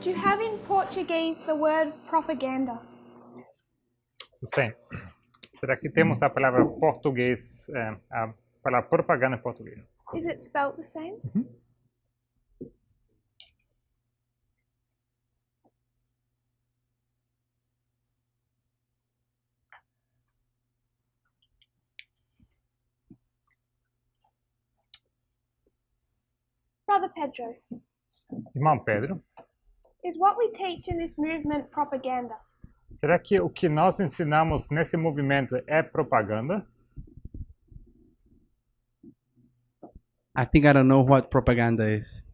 Do you have in Português the word propaganda? Sim. Será que temos a palavra português, a palavra propaganda em português? Is it spelt the same? Brother Pedro, Irmão Pedro, is what we teach in this movement propaganda? será que o que nós ensinamos nesse movimento é propaganda? I think I don't know what propaganda is.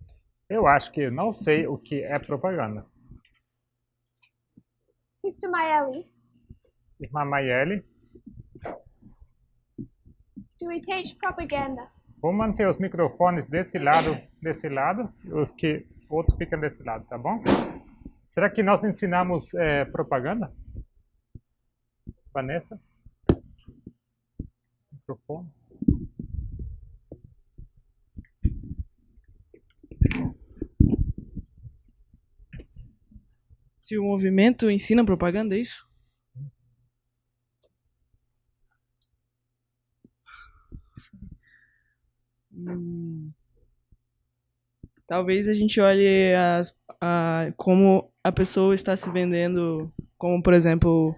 Eu acho que não sei o que é propaganda. Sister Mayeli, Irmã Maiele, do we teach propaganda? vou manter os microfones desse lado, e os que outros ficam desse lado, tá bom? Será que nós ensinamos propaganda? Vanessa? Microfone. Se o movimento ensina propaganda, é isso? Talvez a gente olhe como a pessoa está se vendendo, como, por exemplo,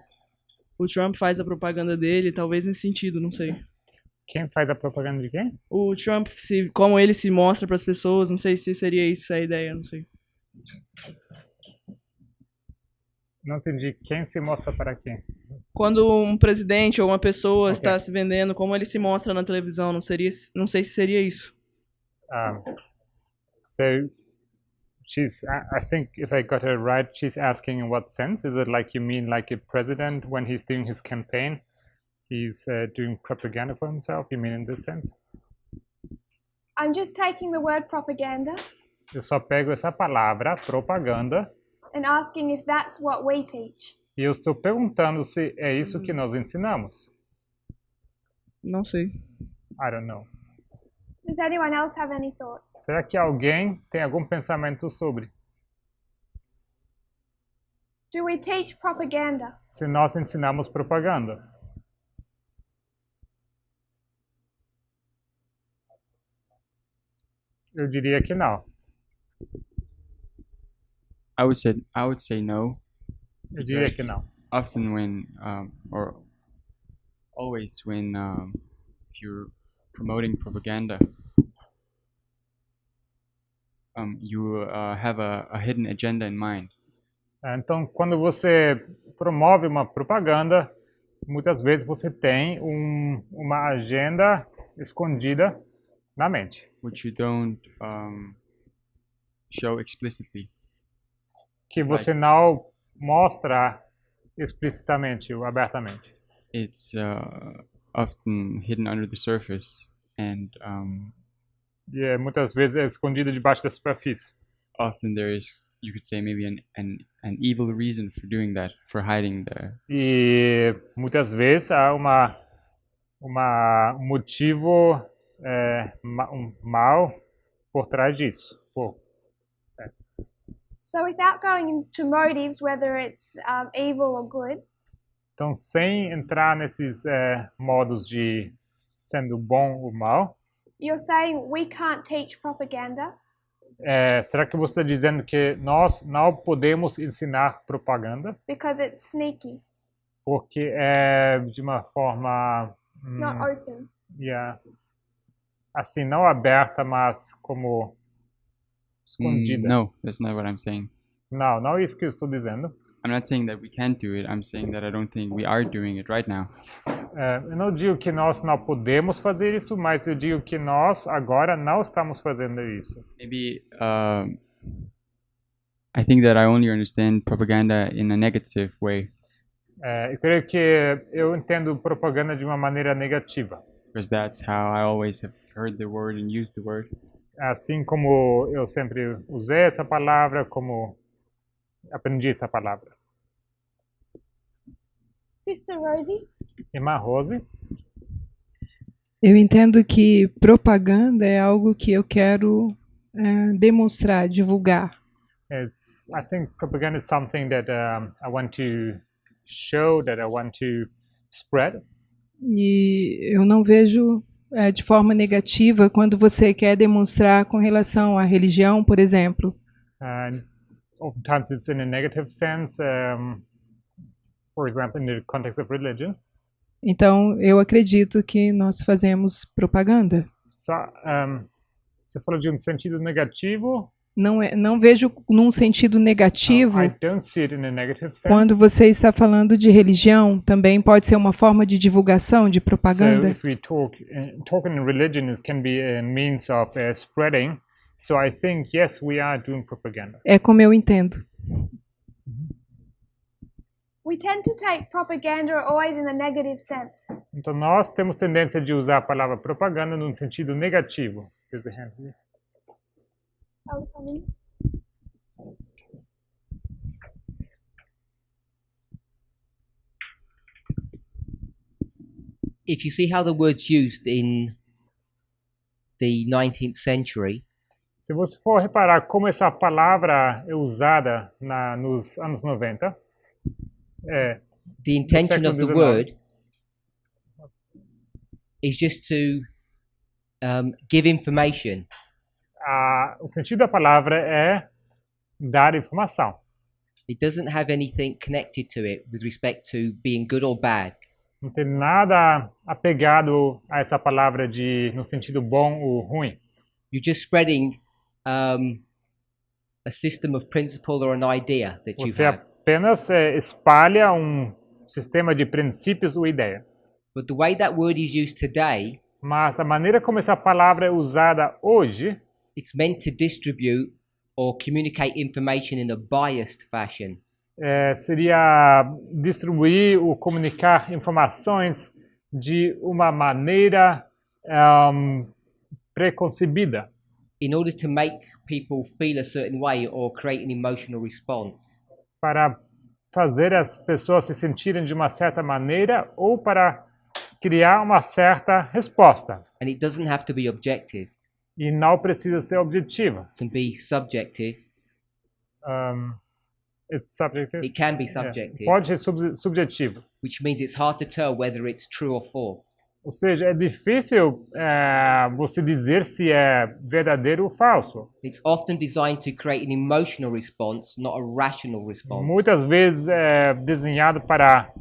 o Trump faz a propaganda dele, talvez nesse sentido, não sei. Quem faz a propaganda de quem? O Trump, como ele se mostra para as pessoas, não sei se seria isso a ideia, não sei. Não entendi. Quem se mostra para quem? Quando um presidente ou uma pessoa está se vendendo, como ele se mostra na televisão, não sei se seria isso. So I think if I got her right, she's asking in what sense? Is it like you mean like a president when he's doing his campaign, he's doing propaganda for himself? You mean in this sense? I'm just taking the word propaganda Eu só pego essa palavra, propaganda, and asking if that's what we teach. e eu estou perguntando se é isso que nós ensinamos. Não sei. I don't know. Does anyone else have any thoughts? Será que alguém tem algum pensamento sobre? Do we teach propaganda? Se nós ensinamos propaganda? Eu diria que não. I would say no. Eu diria que Because não. often when or always when if you're promoting propaganda, you have a hidden agenda in mind. Então, quando você promove uma propaganda, muitas vezes você tem uma agenda escondida na mente, Which you don't show explicitly. que você não mostra explicitamente ou abertamente. It's often hidden under the surface, and E muitas vezes é escondida debaixo da superfície. often there is, you could say, maybe an evil reason for doing that, for hiding the. E muitas vezes há um motivo mal por trás disso. So without going into motives, whether it's evil or good, Então, sem entrar nesses modos de sendo bom ou mal, you're saying we can't teach propaganda será que você está dizendo que nós não podemos ensinar propaganda because it's sneaky, porque é de uma forma not open? assim, não aberta, mas como escondida? No, that's not what I'm saying. Não é isso que eu estou dizendo. I'm not saying that we can't do it. I'm saying that I don't think we are doing it right now. Eu não digo que nós não podemos fazer isso, mas eu digo que nós agora não estamos fazendo isso. Maybe I think that I only understand propaganda in a negative way, Eu creio que eu entendo propaganda de uma maneira negativa. because that's how I always have heard the word and used the word. Assim como eu sempre usei essa palavra, como aprendi essa palavra. Sister Rosie, Irmã Rose, Eu entendo que propaganda é algo que eu quero demonstrar, divulgar. I think propaganda is something that I want to show, that I want to spread. E eu não vejo de forma negativa quando você quer demonstrar com relação à religião, por exemplo. And oftentimes it's in a negative sense, for example, in the context of religion. Então, eu acredito que nós fazemos propaganda. So, você falou de um sentido negativo. Não vejo num sentido negativo. I don't see it in a negative sense. Quando você está falando de religião, também pode ser uma forma de divulgação, de propaganda. So if we talking in religion, it can be a means of spreading. So I think yes, we are doing propaganda. É como eu entendo. We tend to take propaganda always in a negative sense. Então nós temos tendência de usar a palavra propaganda num sentido negativo. If you see how the word's used in the 19th century, se você for reparar como essa palavra é usada nos anos 90, the intention of the word is just to give information. O sentido da palavra é dar informação. It doesn't have anything connected to it with respect to being good or bad. Não tem nada apegado a essa palavra no sentido bom ou ruim. You're just spreading a system of principle or an idea that you Você have. apenas espalha um sistema de princípios ou ideias. But the way that word is used today, mas a maneira como essa palavra é usada hoje, it's meant to distribute or communicate information in a biased fashion. Seria distribuir ou comunicar informações de uma maneira preconcebida. In order to make people feel a certain way or create an emotional response. Para fazer as pessoas se sentirem de uma certa maneira ou para criar uma certa resposta. And it doesn't have to be objective. E não precisa ser objetiva. It can be subjective. It's subjective. It can be subjective. Pode ser subjetivo. Which means it's hard to tell whether it's true or false. Ou seja, é difícil você dizer se é verdadeiro ou falso. It's often designed to create an emotional response, not a rational response. Muitas vezes é desenhado para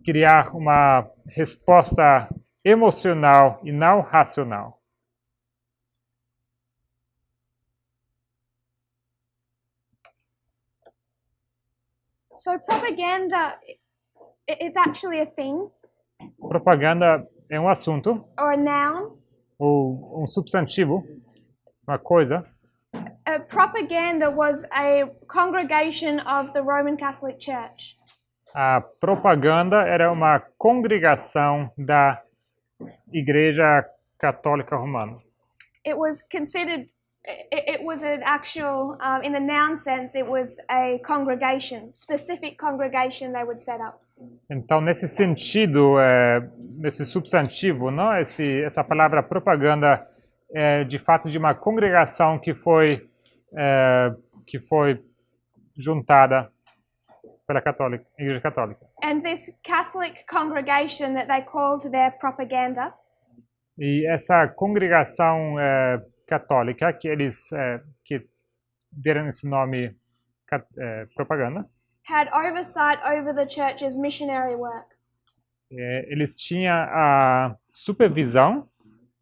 criar uma resposta emocional e não racional. So propaganda, it's actually a thing. Propaganda é um assunto. Or a noun. Ou um substantivo, uma coisa. Propaganda was a congregation of the Roman Catholic Church. A propaganda era uma congregação da Igreja Católica Romana. It was considered. It was an actual, in the noun sense, it was a congregation, specific congregation they would set up. Então, nesse sentido, nesse substantivo, não? Essa palavra propaganda é de fato de uma congregação que foi juntada pela Igreja Católica. And this Catholic congregation that they called their propaganda. E essa congregação católica que eles que deram esse nome propaganda. Had oversight over the church's missionary work. Eles tinham a supervisão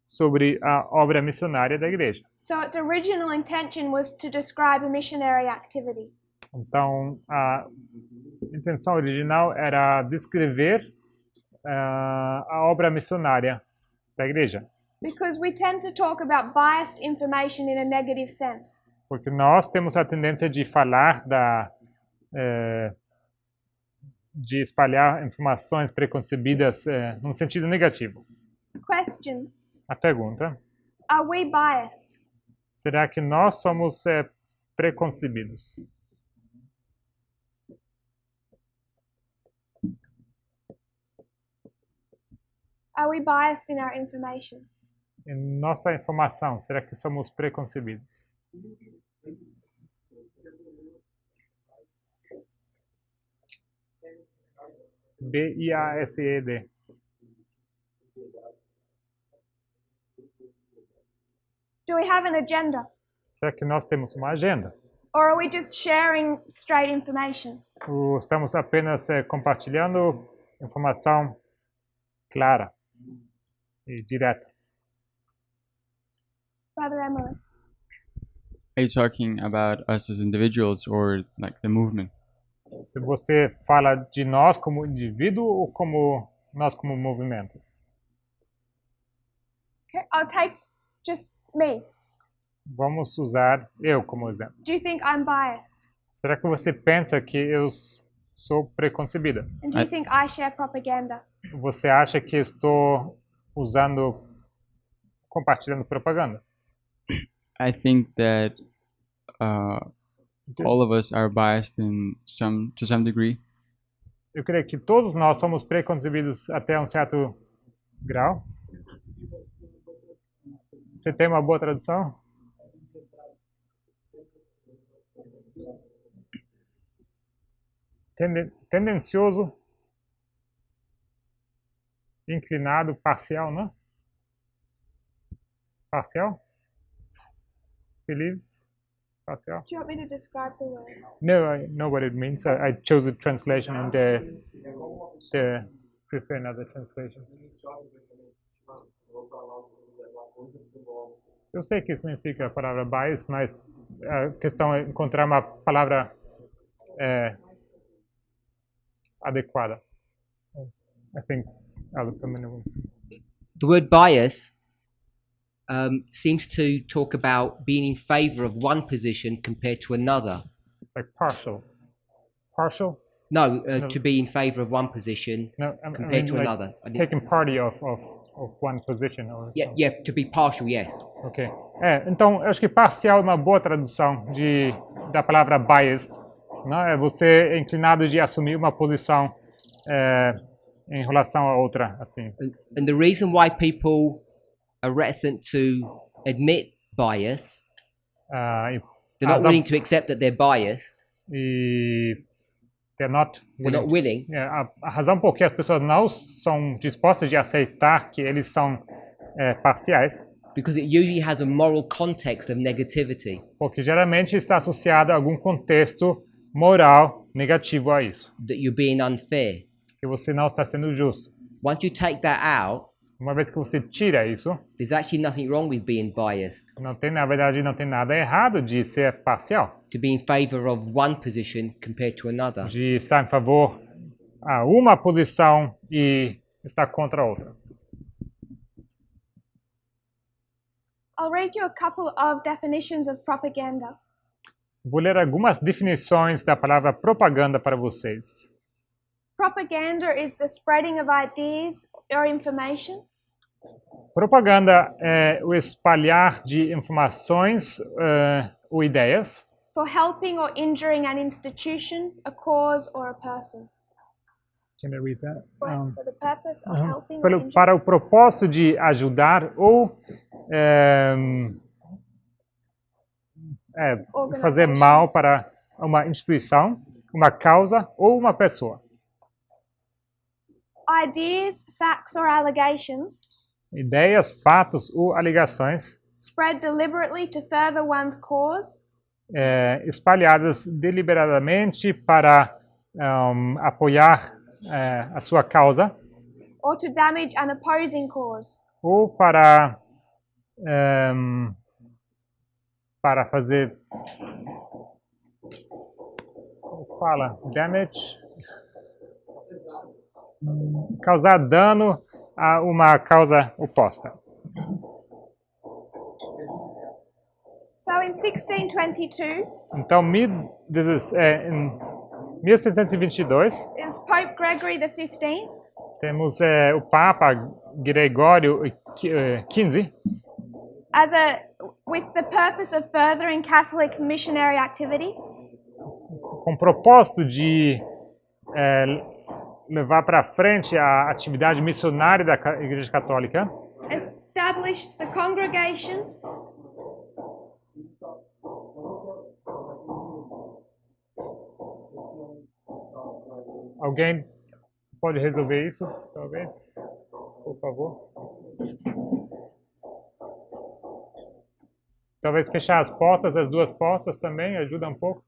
sobre a obra missionária da igreja. So its original intention was to describe a missionary activity. Então, a intenção original era descrever a obra missionária da igreja. Because we tend to talk about biased information in a negative sense. Porque nós temos a tendência de falar de espalhar informações preconcebidas num sentido negativo. Question. A pergunta: Are we biased? será que nós somos preconcebidos? Are we biased in our information? Em nossa informação, será que somos preconcebidos? BIASED. Do we have an agenda? Será que nós temos uma agenda? Or are we just sharing straight information? Ou estamos apenas compartilhando informação clara e direta? Brother Emily. Are you talking about us as individuals or like the movement? Se você fala de nós como indivíduo ou como nós como movimento? Okay, I'll take just me. Vamos usar eu como exemplo. Do you think I'm biased? Será que você pensa que eu sou preconcebida? And do you think I share propaganda? Você acha que estou compartilhando propaganda? I think that all of us are biased to some degree. Eu creio que todos nós somos preconcebidos até um certo grau. Você tem uma boa tradução? Tendencioso, inclinado, parcial, não? Parcial? Feliz? Parcial? Do you want me to describe the word? No, I know what it means. I chose a translation and prefer another translation. Eu sei que significa a palavra bias, mas a questão é encontrar uma palavra adequada. I think other feminine ones. The word bias seems to talk about being in favor of one position compared to another. Like partial. Partial? No, No. to be in favor of one position No, compared to like another. I didn't- taking party of one position. Or Yeah, yeah, to be partial, yes. Ok. Então, eu acho que parcial é uma boa tradução da palavra biased. Não? É você inclinado de assumir uma posição em relação a outra, assim. And the reason why people are reticent to admit bias, E they're not razão- willing to accept that they're biased. E they're not They're not willing. willing A razão por que as pessoas não são dispostas de aceitar que eles são parciais, because it usually has a moral context of negativity. porque geralmente está associado a algum contexto moral negativo a isso, That you're being unfair. que você não está sendo justo. Once you take that out, Uma vez que você tira isso, there's actually nothing wrong with being biased. na verdade, não tem nada errado de ser parcial, To be in favor of one position compared to another. de estar em favor a uma posição e estar contra a outra. I'll read you a couple of definitions of propaganda. Vou ler algumas definições da palavra propaganda para vocês. Propaganda is the spreading of ideas or information Propaganda é o espalhar de informações ou ideias for helping or injuring an institution, a cause, or a person. Can I read that? For the purpose of helping or injuring. Para o propósito de ajudar ou fazer mal para uma instituição, uma causa ou uma pessoa. Ideas, facts, or allegations Ideias, fatos ou alegações spread deliberately to further one's cause espalhadas deliberadamente para apoiar a sua causa or to damage an opposing cause. ou para fazer damage, causar dano a uma causa oposta. So in 1622, Então, em 1622, it was Pope Gregory XV temos o Papa Gregório XV, with the purpose of furthering Catholic missionary activity, com o propósito de levar para frente a atividade missionária da Igreja Católica, established the congregation Alguém pode resolver isso, talvez? Por favor. Talvez fechar as portas, as duas portas também ajuda um pouco.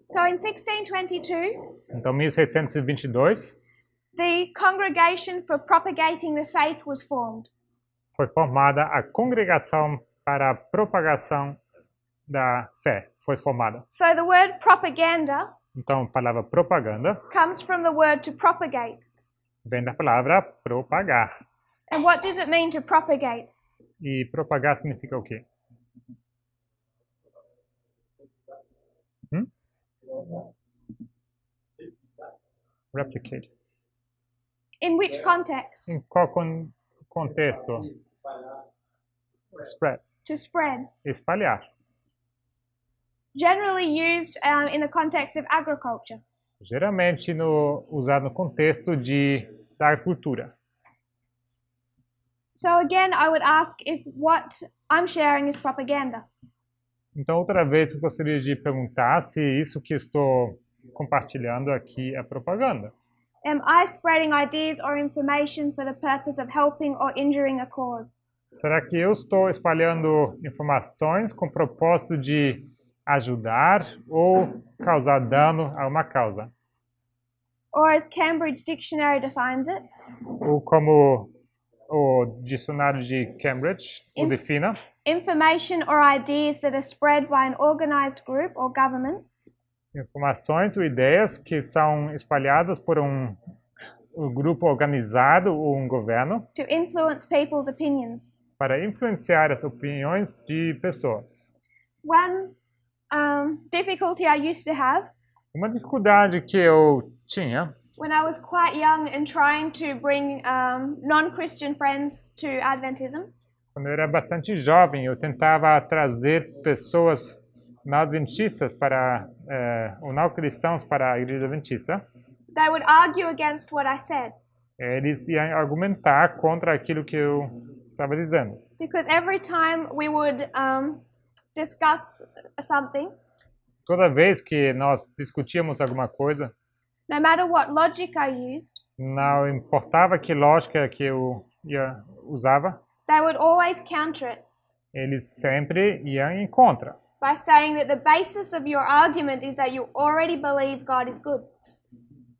So in 1622, Então, 1622, the Congregation for Propagating the Faith was formed. foi formada a Congregação para a Propagação da Fé. Foi formada. So the word propaganda Então, a palavra propaganda comes from the word to propagate. vem da palavra propagar. And what does it mean to propagate? E propagar significa o quê? Replicate. In which context? Em qual contexto? Spread. To spread. Espalhar. Generally used in the context of agriculture. Geralmente usado no contexto da agricultura. So again, I would ask if what I'm sharing is propaganda. Então, outra vez, eu gostaria de perguntar se isso que estou compartilhando aqui é propaganda. Am I spreading ideas or information for the purpose of helping or injuring a cause? Será que eu estou espalhando informações com o propósito de ajudar ou causar dano a uma causa? Or as Cambridge Dictionary defines it, Ou como o dicionário de Cambridge o defina, information or ideas that are spread by an organized group or government informações ou ideias que são espalhadas por um grupo organizado ou um governo to influence people's opinions. para influenciar as opiniões de pessoas. One difficulty I used to have Uma dificuldade que eu tinha when I was quite young and trying to bring non-Christian friends to Adventism quando eu era bastante jovem, eu tentava trazer pessoas não adventistas ou não cristãos para a igreja adventista. they would argue against what I said Eles iam argumentar contra aquilo que eu estava dizendo. because every time we would discuss something, Toda vez que nós discutíamos alguma coisa, no matter what logic I used, não importava que lógica que eu usava, they would always counter it eles sempre iam em contra. by saying that the basis of your argument is that you already believe God is good.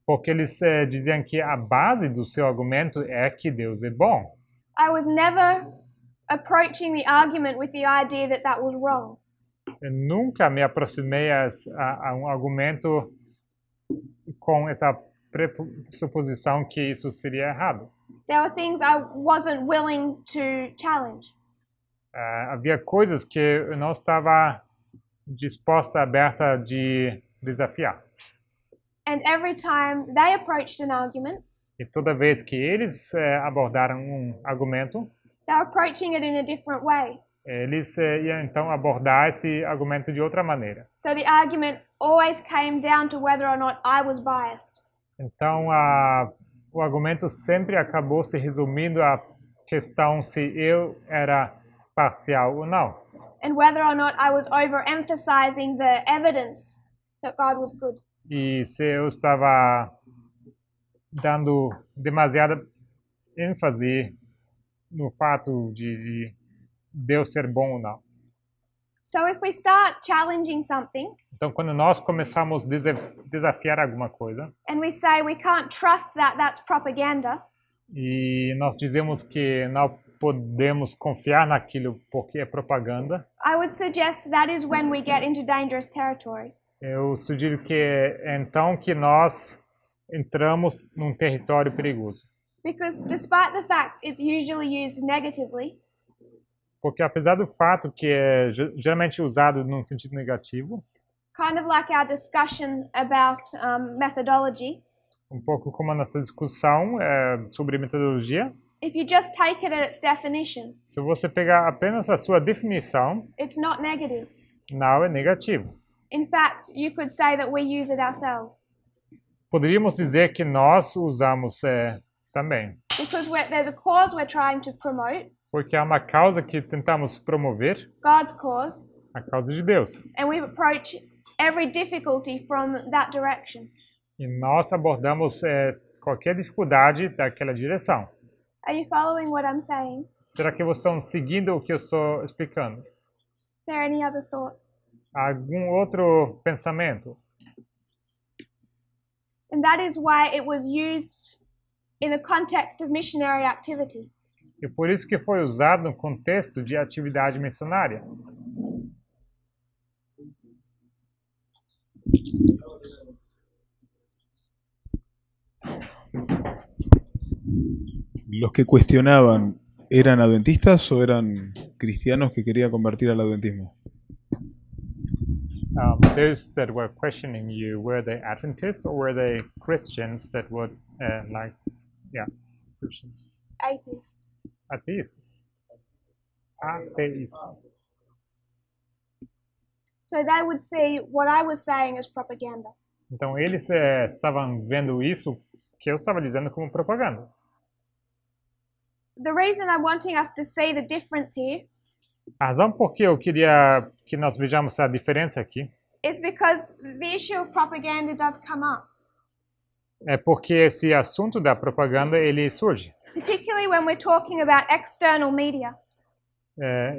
Porque eles diziam que a base do seu argumento é que Deus é bom. I was never approaching the argument with the idea that that was wrong. Eu nunca me aproximei a um argumento com essa pressuposição que isso seria errado. There were things I wasn't willing to challenge. Havia coisas que eu não estava disposta, aberta de desafiar. And every time they approached an argument, E toda vez que eles abordaram um argumento, they were approaching it in a different way. eles iam então abordar esse argumento de outra maneira. So the argument always came down to whether or not I was biased. Então, o argumento sempre acabou se resumindo à questão se eu era parcial ou não. And whether or not I was overemphasizing the evidence that God was good. E se eu estava dando demasiada ênfase no fato de Deus ser bom ou não. So if we start challenging something Então, quando nós começamos a desafiar alguma coisa and we say we can't trust that that's propaganda, e nós dizemos que não podemos confiar naquilo porque é propaganda, I would suggest that is when we get into dangerous territory. eu sugiro que é então que nós entramos num território perigoso. Because despite the fact it's usually used negatively, Porque apesar do fato que é geralmente usado num sentido negativo, kind of like our discussion about methodology, um pouco como a nossa discussão sobre metodologia, if you just take it at its definition, se você pegar apenas a sua definição, it's not negative. não é negativo. In fact, you could say that we use it ourselves Poderíamos dizer que nós usamos também, because there's a cause we're trying to promote, porque há uma causa que tentamos promover, God's cause, a causa de Deus. and we approach every difficulty from that direction. E nós abordamos qualquer dificuldade daquela direção. Are you following what I'm saying? Será que vocês estão seguindo o que eu estou explicando? Are there any other thoughts? Algum outro pensamento? And that is why it was used in the context of missionary activity. E por isso que foi usado no contexto de atividade missionária. ¿Los que cuestionaban eran adventistas o eran cristianos que querían convertir al adventismo? Those that were questioning you, were they Adventists or were they Christians that would Christians? Atheist. Atheistas. Ateístas. So they would see what I was saying as propaganda. Então eles estavam vendo isso que eu estava dizendo como propaganda. The reason I'm wanting us to see the difference here A razão por que eu queria que nós vejamos a diferença aqui is because the issue of propaganda does come up, é porque esse assunto da propaganda ele surge, particularly when we're talking about external media.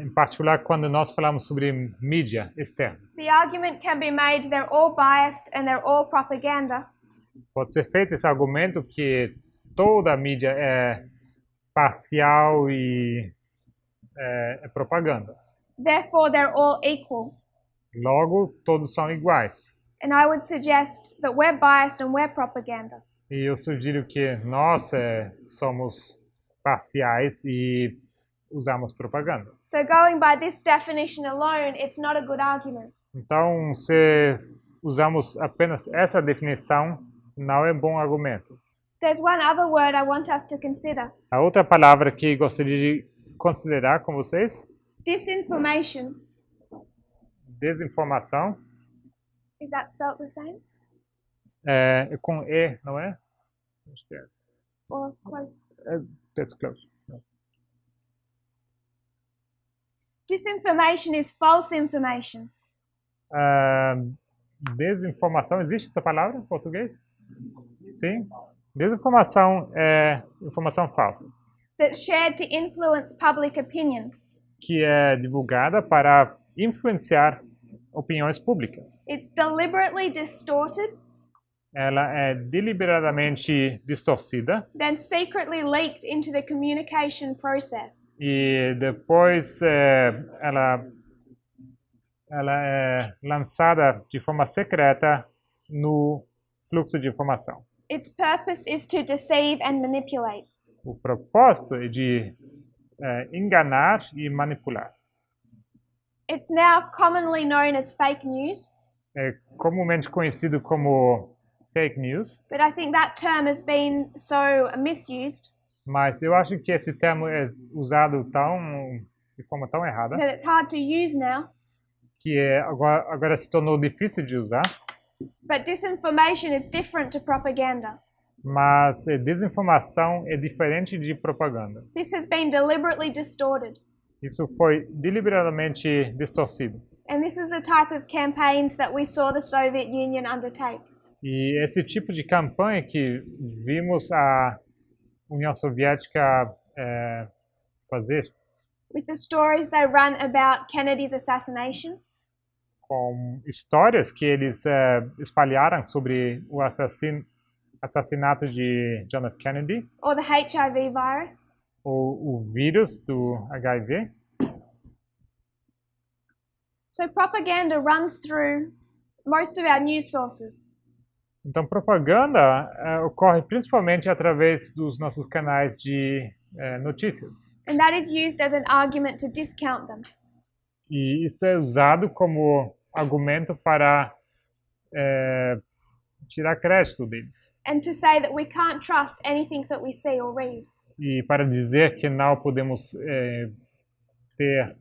em particular quando nós falamos sobre mídia externa. The argument can be made they're all biased and they're all propaganda, Pode ser feito esse argumento que toda a mídia é parcial e é propaganda. therefore they're all equal. Logo, todos são iguais. And I would suggest that we're biased and we're propaganda. E eu sugiro que nós somos parciais e usamos propaganda. So going by this definition alone, it's not a good argument. Então, se usamos apenas essa definição, não é bom argumento. There's one other word I want us to consider. A outra palavra que gostaria de considerar com vocês, Disinformation. desinformação, Is that spelled the same? é com E, não é? Acho que é. Or close? That's close. Disinformation is false information. Desinformação, existe essa palavra em português? Sim. Desinformação é informação falsa, That's shared to influence public opinion. que é divulgada para influenciar opiniões públicas. It's deliberately distorted, Ela é deliberadamente distorcida then secretly leaked into the communication process. e depois ela é lançada de forma secreta no fluxo de informação. Its purpose is to deceive and manipulate. O propósito é de enganar e manipular. It's now commonly known as fake news, É comumente conhecido como fake news, but I think that term has been so misused mas eu acho que esse termo é usado de forma tão errada that it's hard to use now. que agora se tornou difícil de usar. But disinformation is different to propaganda. Mas desinformação é diferente de propaganda. This has been deliberately distorted. Isso foi deliberadamente distorcido. And this is the type of campaigns that we saw the Soviet Union undertake. E esse tipo de campanha que vimos a União Soviética fazer, With the stories they run about Kennedy's assassination, com histórias que eles espalharam sobre o assassinato de John F. Kennedy, or the HIV virus, ou o vírus do HIV. so propaganda runs through most of our news sources. Então, propaganda ocorre principalmente através dos nossos canais de notícias. And that is used as an argument to discount them. E isso é usado como argumento para tirar crédito deles. And to say that we can't trust anything that we see or read. E para dizer que não podemos ter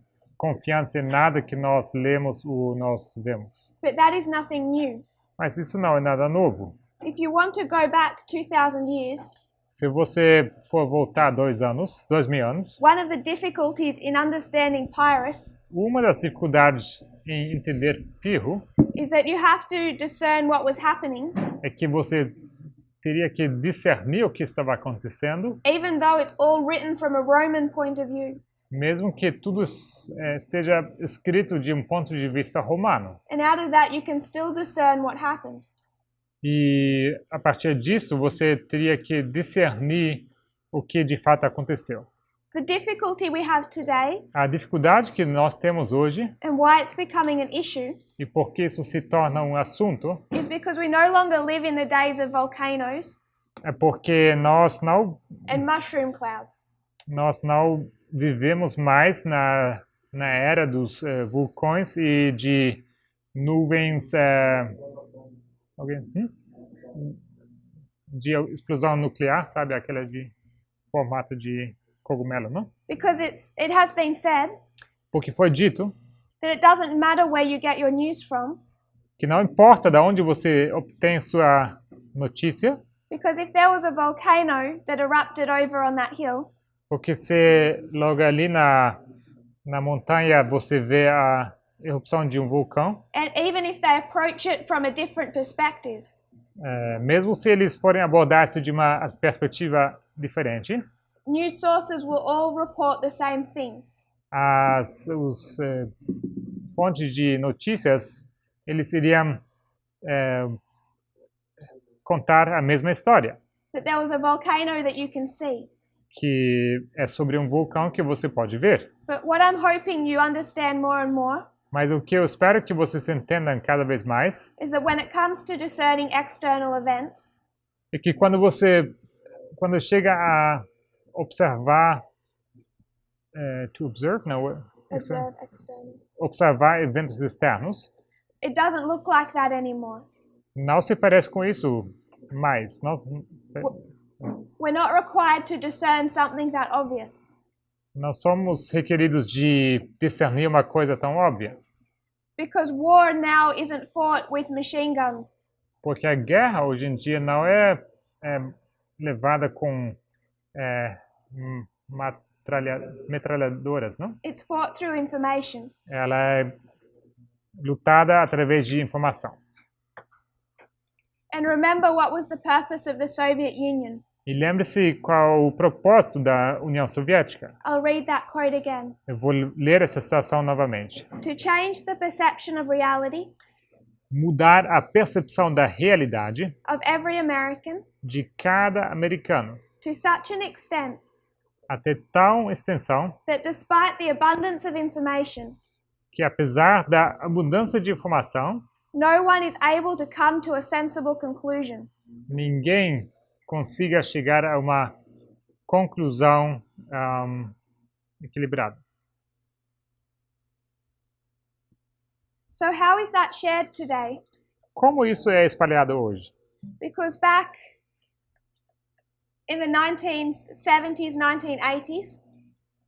confiança em nada que nós lemos ou nós vemos. But that is nothing new. Mas isso não é nada novo. If you want to go back 2,000 years, Se você for voltar 2.000 anos, one of the difficulties in understanding Pyrrhus uma das dificuldades em entender Pirro is that you have to discern what was happening, é que você teria que discernir o que estava acontecendo, even though it's all written from a Roman point of view. mesmo que tudo esteja escrito de um ponto de vista romano. And out of that, you can still discern what happened. E a partir disso, você teria que discernir o que de fato aconteceu. The difficulty we have today, A dificuldade que nós temos hoje, and why it's becoming an issue, e por que isso se torna um assunto, is because we no longer live in the days of volcanoes é porque nós and mushroom clouds. não vivemos mais na era dos vulcões e de nuvens de explosão nuclear, sabe? Aquela de formato de cogumelo, não? Because it has been said Porque foi dito that it doesn't matter where you get your news from, que não importa de onde você obtém sua notícia, because if there was a volcano that erupted over on that hill, porque se logo ali na montanha você vê a erupção de um vulcão, and even if they approach it from a different perspective, mesmo se eles forem abordar isso de uma perspectiva diferente, news sources will all report the same thing. os fontes de notícias eles iriam contar a mesma história, That there was a volcano that you can see. que é sobre um vulcão que você pode ver. But what I'm hoping you understand more and more Mas o que eu espero que vocês entendam cada vez mais is that when it comes to discerning external events, é que quando chega a observar, to observe, não, observe external, observar eventos externos, it doesn't look like that anymore. não se parece com isso mais. We're not required to discern something that obvious. Nós somos requeridos de discernir uma coisa tão óbvia, Because war now isn't fought with machine guns. porque a guerra hoje em dia não é levada com metralhadoras, não? It's fought through information. Ela é lutada através de informação. And remember what was the purpose of the Soviet Union. E lembre-se qual o propósito da União Soviética. I'll read that quote again. Eu vou ler essa citação novamente. To change the perception of reality Mudar a percepção da realidade of every American de cada americano to such an extent até tal extensão that despite the abundance of information, que, apesar da abundância de informação, no one is able to come to a sensible conclusion. ninguém consiga chegar a uma conclusão equilibrada. So how is that shared today? Como isso é espalhado hoje? Because back in the 1970s, 1980s,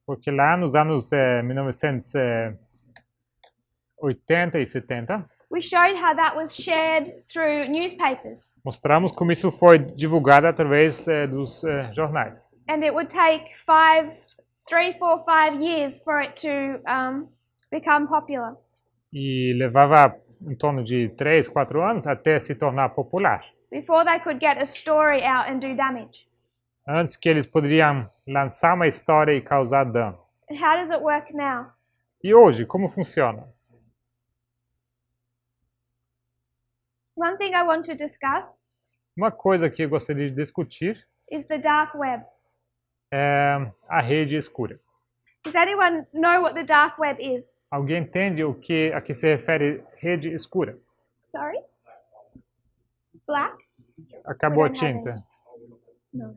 Porque lá nos anos 1980 e 70, we showed how that was shared through newspapers. mostramos como isso foi divulgado através dos jornais. And it would take 3, 4, 5 years for it to become popular. E levava em torno de 3, 4 anos até se tornar popular. Before they could get a story out and do damage. Antes que eles poderiam lançar uma história e causar dano. And how does it work now? E hoje, como funciona? One thing I want to discuss Uma coisa que eu gostaria de discutir is the dark web. é a rede escura. Does anyone know what the dark web is? Alguém entende a que se refere rede escura? Sorry? Black? Acabou a We don't have tinta. No.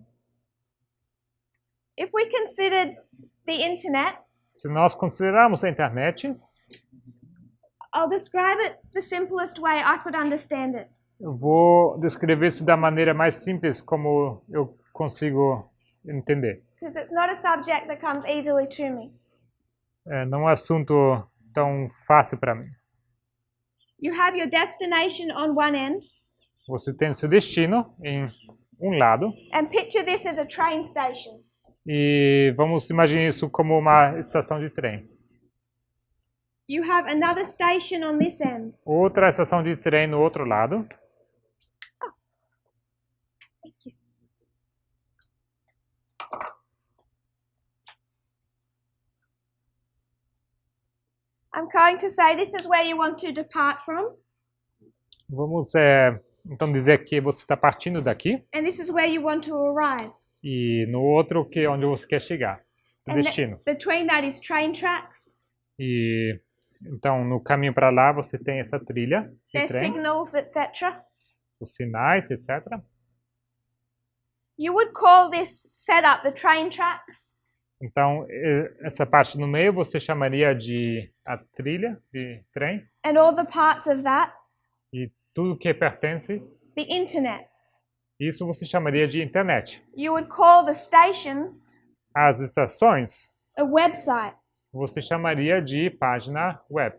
If we considered the internet, Se nós considerarmos a internet, I'll describe it the simplest way I could understand it. eu vou descrever isso da maneira mais simples como eu consigo entender. Because it's not a subject that comes easily to me. não é um assunto tão fácil para mim. You have your destination on one end, Você tem seu destino em um lado and picture this as a train station. e vamos imaginar isso como uma estação de trem. You have another station on this end. Outra estação de trem no outro lado. I'm going to say this is where you want to depart from, Vamos então dizer que você está partindo daqui and this is where you want to arrive. e no outro que é onde você quer chegar, o And destino. between that is train tracks, E então no caminho para lá você tem essa trilha de there's trem, signals, etc. os sinais, etc. You would call this setup the train tracks, Então essa parte no meio você chamaria de a trilha de trem and all the parts of that, e tudo que pertence, the internet. isso você chamaria de internet. You would call the stations As estações a website. você chamaria de página web.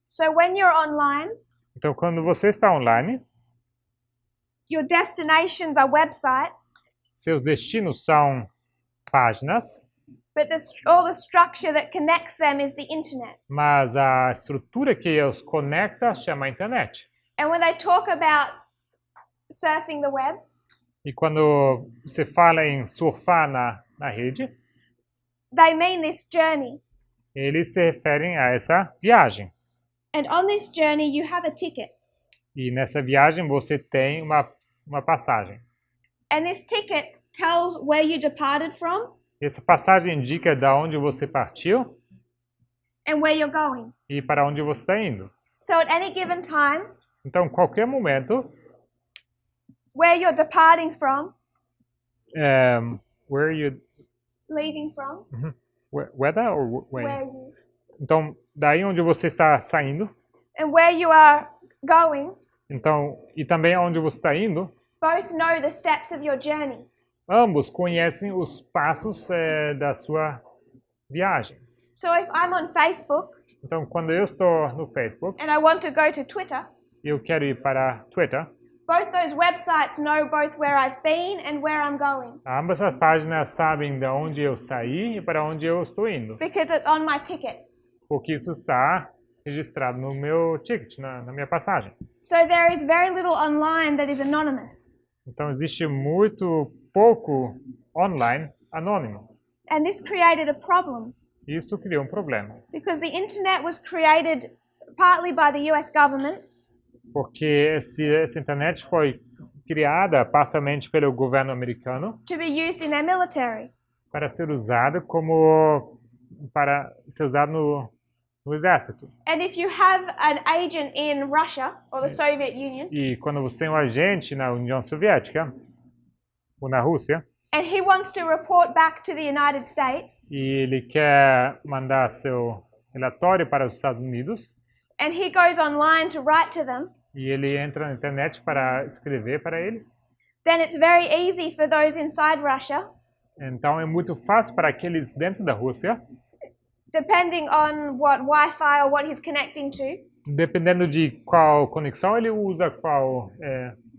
So when you're online, Então quando você está online, your destinations are websites, seus destinos são páginas, but all the structure that connects them is the internet. mas a estrutura que os conecta chama internet. And when they talk about surfing the web, E quando você fala em surfar na rede, they mean this journey. eles se referem a essa viagem. And on this journey, you have a ticket. E nessa viagem você tem uma passagem. And this ticket tells where you departed from E essa passagem indica de onde você partiu and where you're going. e para onde você está indo. So at any given time, Então, qualquer momento, where you're departing from, where you, leaving from, whether or when? where you, Então, daí onde você está saindo, and where you are going, então, e também onde você está indo, both know the steps of your journey. ambos conhecem os passos da sua viagem. So if I'm on Facebook Então, quando eu estou no Facebook and I want to go to Twitter, e eu quero ir para Twitter, both those websites know both where I've been and where I'm going ambas as páginas sabem de onde eu saí e para onde eu estou indo, because it's on my ticket. porque isso está registrado no meu ticket, na minha passagem. So there is very little online that is anonymous. Então, existe muito pouco online anônimo. And this created a problem Isso criou um problema, because the internet was created partly by the US government porque essa internet foi criada parcialmente pelo governo americano to be used in their military. para ser usado no exército. And if you have an agent in Russia or the Soviet Union E quando você tem um agente na União Soviética ou na Rússia and he wants to report back to the United States e ele quer mandar seu relatório para os Estados Unidos and he goes online to write to them, e ele entra na internet para escrever para eles, then it's very easy for those inside Russia, então é muito fácil para aqueles dentro da Rússia, depending on what Wi-Fi or what he's connecting to, dependendo de qual conexão ele usa, qual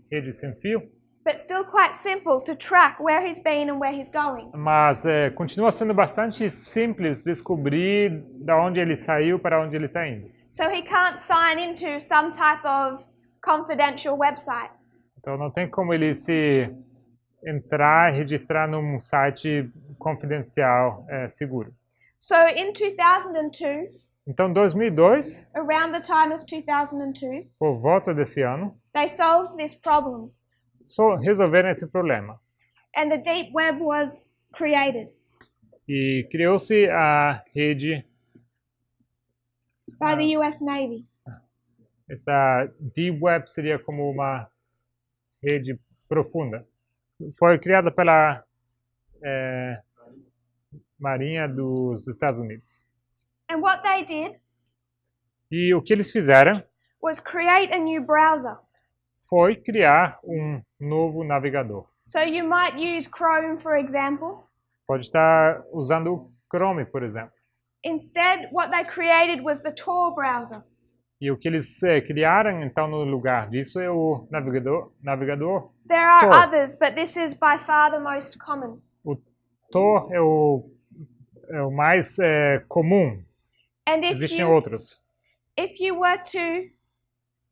rede sem fio, but still quite simple to track where he's been and where he's going. mas continua sendo bastante simples descobrir da onde ele saiu para onde ele está indo. So he can't sign into some type of confidential website. Então não tem como ele se entrar e registrar num site confidencial seguro. So in 2002, Então, em 2002, around the time of 2002, por volta desse ano, they solved this problem só resolveram esse problema. and the deep web was created E criou-se a rede, by the US Navy. essa Deep Web seria como uma rede profunda. Foi criada pela Marinha dos Estados Unidos. And what they did E o que eles fizeram was create a new browser. foi criar um novo navegador. So you might use Chrome, for example. Pode estar usando o Chrome, por exemplo. Instead, what they created was the Tor browser. E o que eles criaram, então, no lugar disso é o navegador. There are Tor. others, but this is by far the most common. O Tor é o mais comum. And Existem outros. if you were to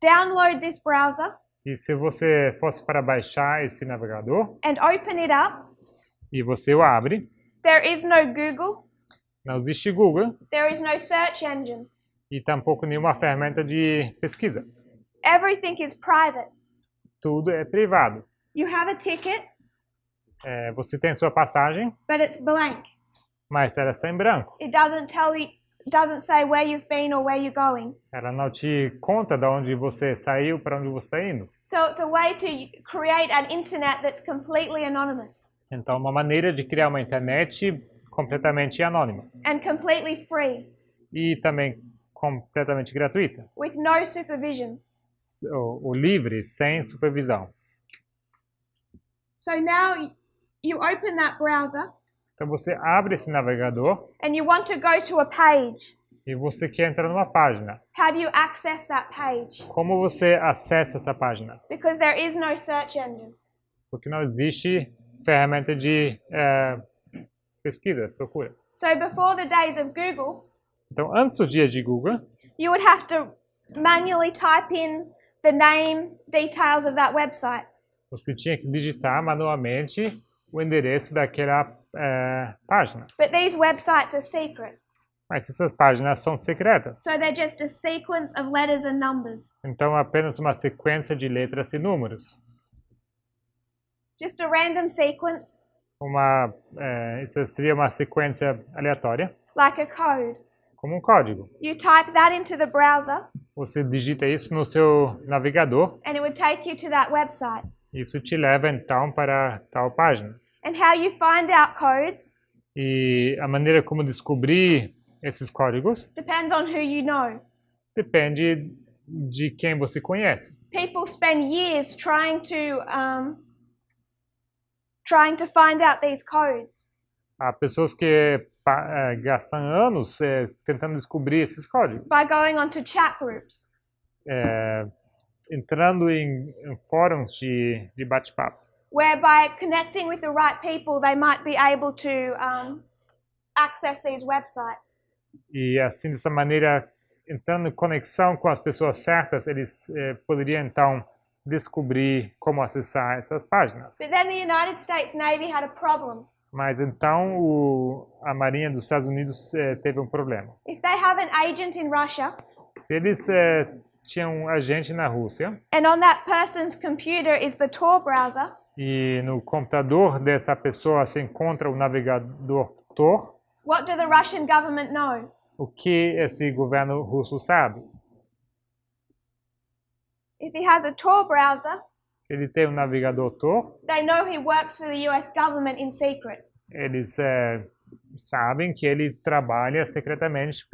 download this browser E se você fosse para baixar esse navegador and open it up, e você o abre, there is no Google, não existe Google there is no search engine. e tampouco nenhuma ferramenta de pesquisa. Everything is private. Tudo é privado. You have a ticket, Você tem sua passagem, but it's blank. mas ela está em branco. It doesn't say where you've been or where you're going. Ela não te conta de onde você saiu, para onde você está indo. So it's a way to create an internet that's completely anonymous Então, uma maneira de criar uma internet completamente anônima and completely free e também completamente gratuita, with no supervision. o livre, sem supervisão. So now you open that browser Então, você abre esse navegador and you want to go to a page. e você quer entrar numa página. How do you access that page? Como você acessa essa página? Because there is no search engine. Porque não existe ferramenta de pesquisa, procura. So before the days of Google, Então, antes do dia de Google, you would have to manually type in the name, details of that website. você tinha que digitar manualmente o endereço daquela página. But these websites are secret. Mas essas páginas são secretas. So they're just a sequence of letters and numbers. Então, apenas uma sequência de letras e números. Just a random sequence, Isso seria uma sequência aleatória, like a code. como um código. You type that into the browser Você digita isso no seu navegador, and it would take you to that website. isso te leva então para tal página. And how you find out codes E a maneira como descobrir esses códigos depends on who you know. depende de quem você conhece. People spend years trying to find out these codes. Há pessoas que gastam anos tentando descobrir esses códigos, By going onto chat groups. entrando em fóruns de bate-papo, Where by connecting with the right people, they might be able to access these websites. e assim dessa maneira, entrando em conexão com as pessoas certas, eles poderiam então descobrir como acessar essas páginas. But then the United States Navy had a problem. Mas então a Marinha dos Estados Unidos teve um problema. If they have an agent in Russia, Se eles tinham um agente na Rússia and on that person's computer is the Tor browser, e no computador dessa pessoa se encontra o navegador Tor, what do the Russian government know? o que esse governo russo sabe? If he has a Tor browser, Se ele tem um navegador Tor, they know he works for the US government in secret. eles sabem que ele trabalha secretamente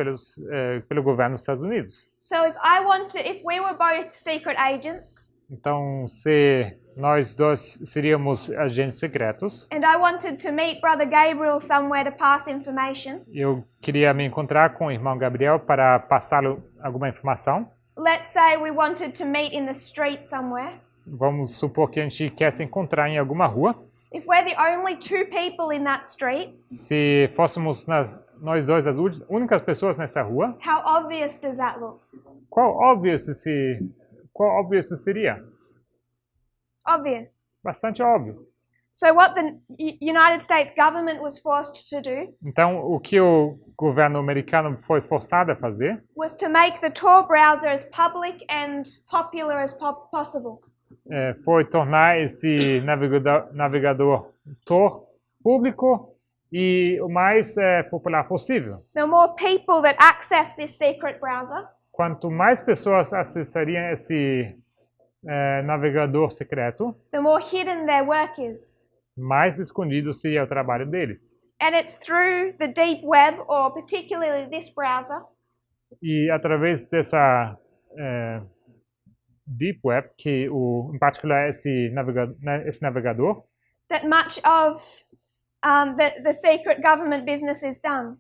pelo governo dos Estados Unidos. So if we were both secret agents, Então, se nós dois seríamos agentes secretos, and I wanted to meet Brother Gabriel somewhere to pass information, eu queria me encontrar com o irmão Gabriel para passá-lo alguma informação. let's say we wanted to meet in the street somewhere. Vamos supor que a gente quer se encontrar em alguma rua. If we're the only two people in that street, Se fôssemos nós dois as únicas pessoas nessa rua, how obvious does that look? qual óbvio isso seria? Obvious. Bastante óbvio. So what the United States government was forced to do Então, o que o governo americano foi forçado a fazer was to make the Tor browser as public and popular as possible. Foi tornar esse navegador Tor público e o mais popular possível. The more people that access this secret browser, Quanto mais pessoas acessariam esse navegador secreto, the more hidden their work is. mais escondido seria o trabalho deles. And it's through the deep web, or particularly this browser, E através dessa Deep Web, que em particular esse navegador, that much of the secret government business is done.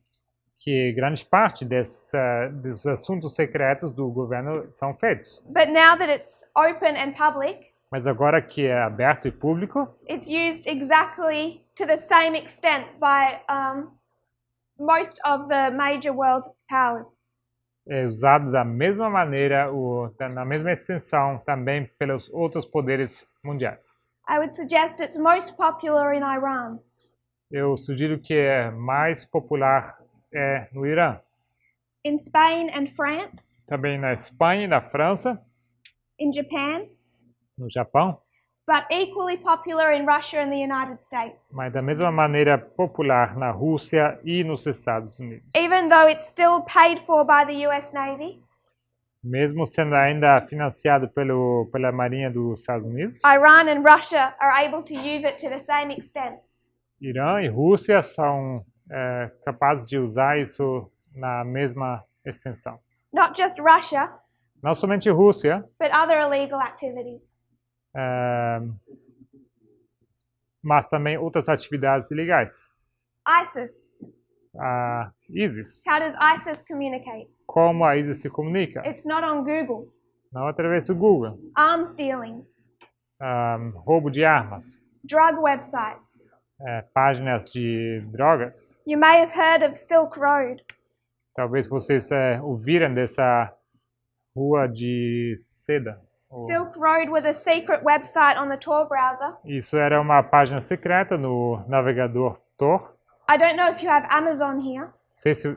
que grande parte dos assuntos secretos do governo são feitos. But now that it's open and public, Mas agora que é aberto e público, it's used exactly to the same extent by most of the major world powers. é usado da mesma maneira, na mesma extensão também pelos outros poderes mundiais. I would suggest it's most popular in Iran, Eu sugiro que é mais popular no Irã, in Spain and France, também na Espanha e na França, in Japan, no Japão, but equally popular in Russia and the United States. mas da mesma maneira popular na Rússia e nos Estados Unidos. Even though it's still paid for by the US Navy, Mesmo sendo ainda financiado pela Marinha dos Estados Unidos, Iran and Russia are able to use it to the same extent. Irã e Rússia são capazes de usar isso na mesma extensão. Not just Russia, Não somente Rússia, but other illegal activities. mas também outras atividades ilegais. ISIS. A ISIS. How does ISIS communicate? Como a ISIS se comunica? It's not on Google. Não através do Google. Arms dealing, Roubo de armas. drug websites. Páginas de drogas. You may have heard of Silk Road. Talvez vocês ouviram dessa rua de seda. Silk Road was a secret website on the Tor browser. Isso era uma página secreta no navegador Tor. I don't know if you have Amazon here. Não sei se...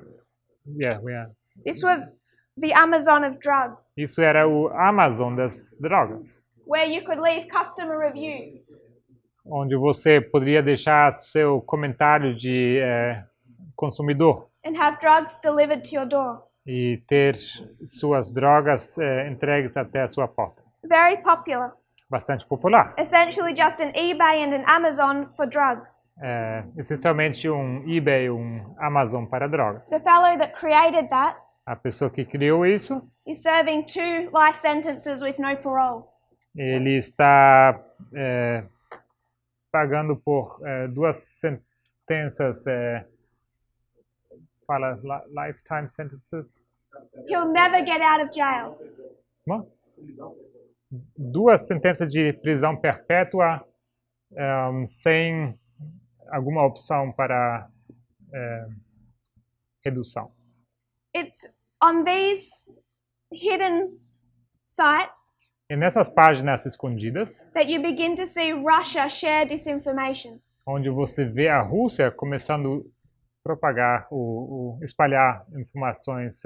Yeah, we are. This was the Amazon of drugs, Isso era o Amazon das drogas, where you could leave customer reviews. onde você poderia deixar seu comentário de consumidor And have drugs delivered to your door. e ter suas drogas entregues até a sua porta. Very popular. Bastante popular. Essentially just an eBay and an Amazon for drugs. Essencialmente um eBay, um Amazon para drogas. The fellow that created that A pessoa que criou isso, is serving 2 life sentences with no parole. ele está pagando por 2 sentenças, lifetime sentences, He'll never get out of jail. Como? 2 sentenças de prisão perpétua sem alguma opção para redução. It's on these hidden sites E nessas páginas escondidas, that you begin to see Russia share disinformation. onde você vê a Rússia começando a propagar, espalhar informações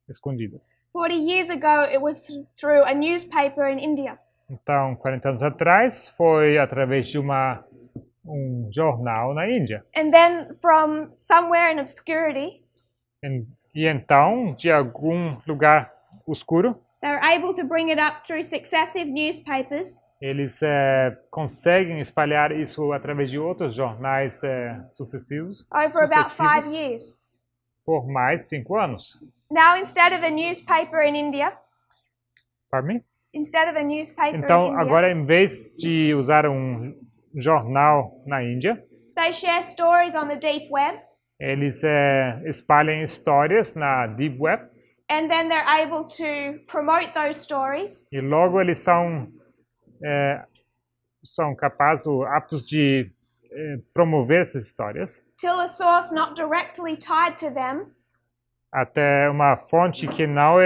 escondidas. 40 years ago, it was through a newspaper in India. Então, 40 anos atrás, foi através de um jornal na Índia. And then from somewhere in obscurity, E então, de algum lugar escuro, they were able to bring it up through successive newspapers eles conseguem espalhar isso através de outros jornais sucessivos over about 5 sucessivos years. por mais 5 anos. Now, instead of a newspaper in India, Pardon me? instead of a newspaper Então, in India, agora, em vez de usar um jornal na Índia, they share stories on the deep web, eles espalham histórias na Deep Web and then they're able to promote those stories e logo eles são capazes, ou aptos de promover essas histórias till a source not directly tied to them até uma fonte que não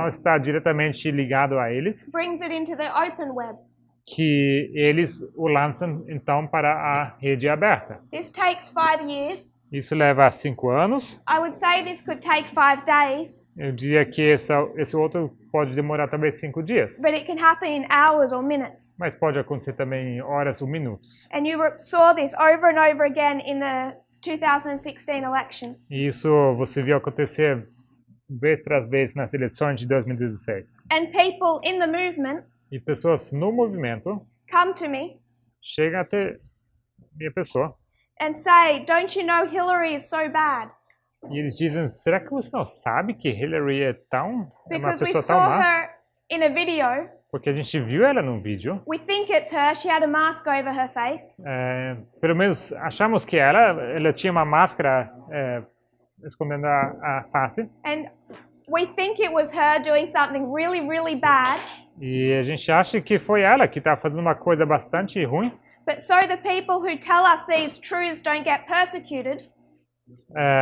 está diretamente ligado a eles, brings it into the open web. que eles o lançam então para a rede aberta. This takes 5 years. Isso leva 5 anos. I would say this could take 5 days, Eu diria que esse outro pode demorar talvez 5 dias, but it can happen in hours or minutes. mas pode acontecer também em horas ou minutos. And you saw this over and over again in the 2016 election. E isso você viu acontecer vez tras vez nas eleições de 2016. And people in the movement E pessoas no movimento come to me chegam até minha pessoa and say, "Don't you know Hillary is so bad? e eles dizem: será que você não sabe que Hillary é uma Because we pessoa tão saw má? her in a video. Porque a gente viu ela num vídeo. We think it's her. She had a mask over her face. Pelo menos achamos que ela tinha uma máscara escondendo a face. And we think it was her doing something really, really bad. E a gente acha que foi ela que está fazendo uma coisa bastante ruim. But so the people who tell us these truths don't get persecuted,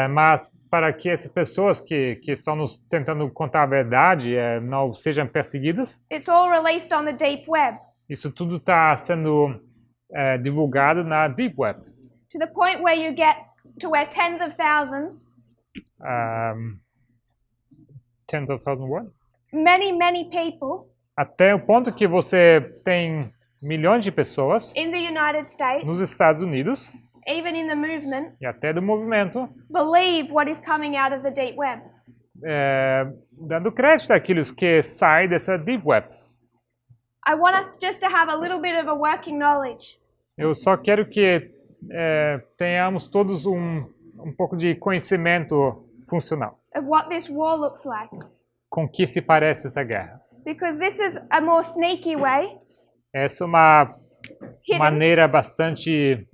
Mas para que essas pessoas que estão nos tentando contar a verdade não sejam perseguidas, it's all released on the deep web, isso tudo está sendo divulgado na Deep Web. to the point where you get to where tens of thousands, Tens of thousands what? many people Até o ponto que você tem milhões de pessoas in the United States, nos Estados Unidos even in the movement, e até do movimento believe what is coming out of the deep web. dando crédito àqueles que saem dessa Deep Web. I want us just to have a little bit of a working knowledge Eu só quero que tenhamos todos um pouco de conhecimento funcional. of what this war looks like, Com que se parece essa guerra? because this is a more sneaky way, Essa é uma hidden, maneira bastante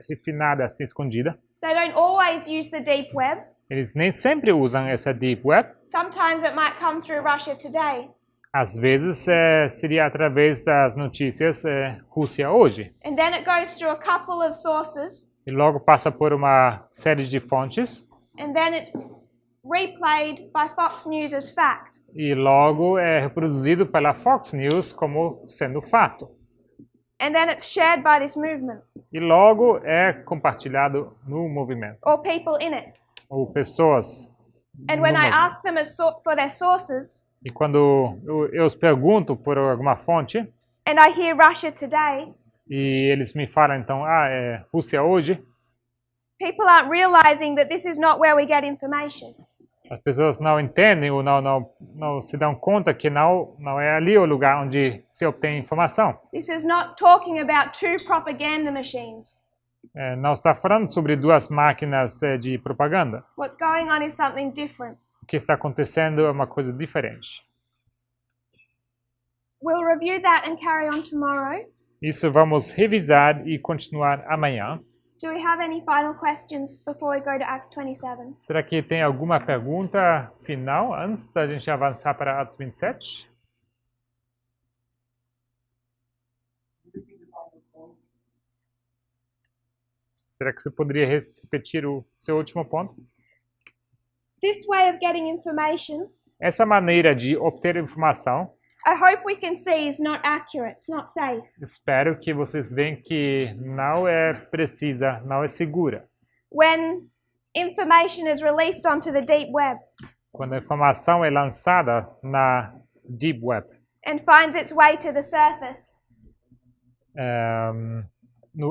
refinada, assim, escondida. They don't always use the deep web. Eles nem sempre usam essa Deep Web. Sometimes it might come through Russia Today. Às vezes seria através das notícias Rússia hoje. And then it goes through a couple of sources, E logo passa por uma série de fontes. and then it's replayed by Fox News as fact. E logo é reproduzido pela Fox News como sendo fato. And then it's shared by this movement E logo é compartilhado no movimento. or people in it. Ou pessoas. And no when I movimento. ask them for their sources, E quando eu os pergunto por alguma fonte, and I hear Russia Today, e eles me falam então, Rússia hoje, people aren't realizing that this is not where we get information. as pessoas não entendem ou não se dão conta que não é ali o lugar onde se obtém informação. This is not talking about two propaganda machines. Não está falando sobre duas máquinas de propaganda. What's going on is something different. O que está acontecendo é uma coisa diferente. We'll review that and carry on tomorrow. Isso vamos revisar e continuar amanhã. Do we have any final questions before we go to Acts 27? Será que tem alguma pergunta final antes da gente avançar para Atos 27? Será que você poderia repetir o seu último ponto? This way of getting information, Essa maneira de obter informação, I hope we can see is not accurate, it's not safe. espero que vocês vejam que não é precisa, não é segura. When information is released onto the deep web Quando a informação é lançada na Deep Web, and finds its way to the surface,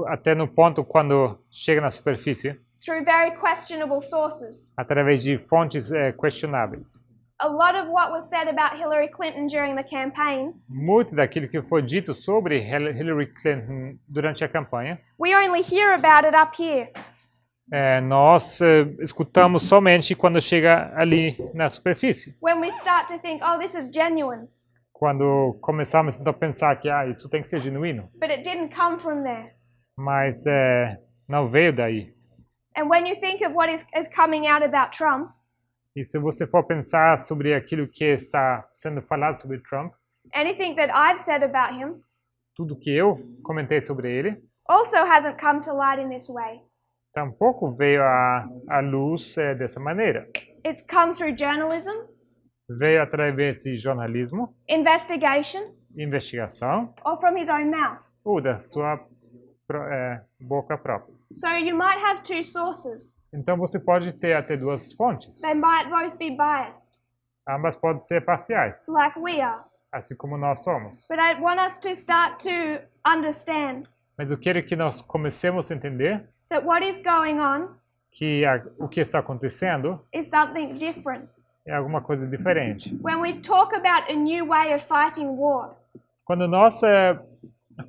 até no ponto quando chega na superfície, through very questionable sources. através de fontes questionáveis. A lot of what was said about Hillary Clinton during the campaign, Muito daquilo que foi dito sobre Hillary Clinton durante a campanha, we only hear about it up here. Nós escutamos somente quando chega ali na superfície. When we start to think, oh, this is genuine, Quando começamos então, a pensar que isso tem que ser genuíno, but it didn't come from there. mas não veio daí. And when you think of what is coming out about Trump, E se você for pensar sobre aquilo que está sendo falado sobre Trump, anything that I've said about him tudo que eu comentei sobre ele, also hasn't come to light in this way. tampouco veio à luz dessa maneira. It's come through journalism, Veio através de jornalismo, investigation, investigação or from his own mouth. ou da sua boca própria. So you might have two sources. Então você pode ter até duas fontes. They might both be biased, Ambas podem ser parciais, like we are. assim como nós somos. But I want us to start to understand Mas eu quero que nós comecemos a entender that what is going on que o que está acontecendo is something different. é alguma coisa diferente. When we talk about a new way of fighting war, Quando nós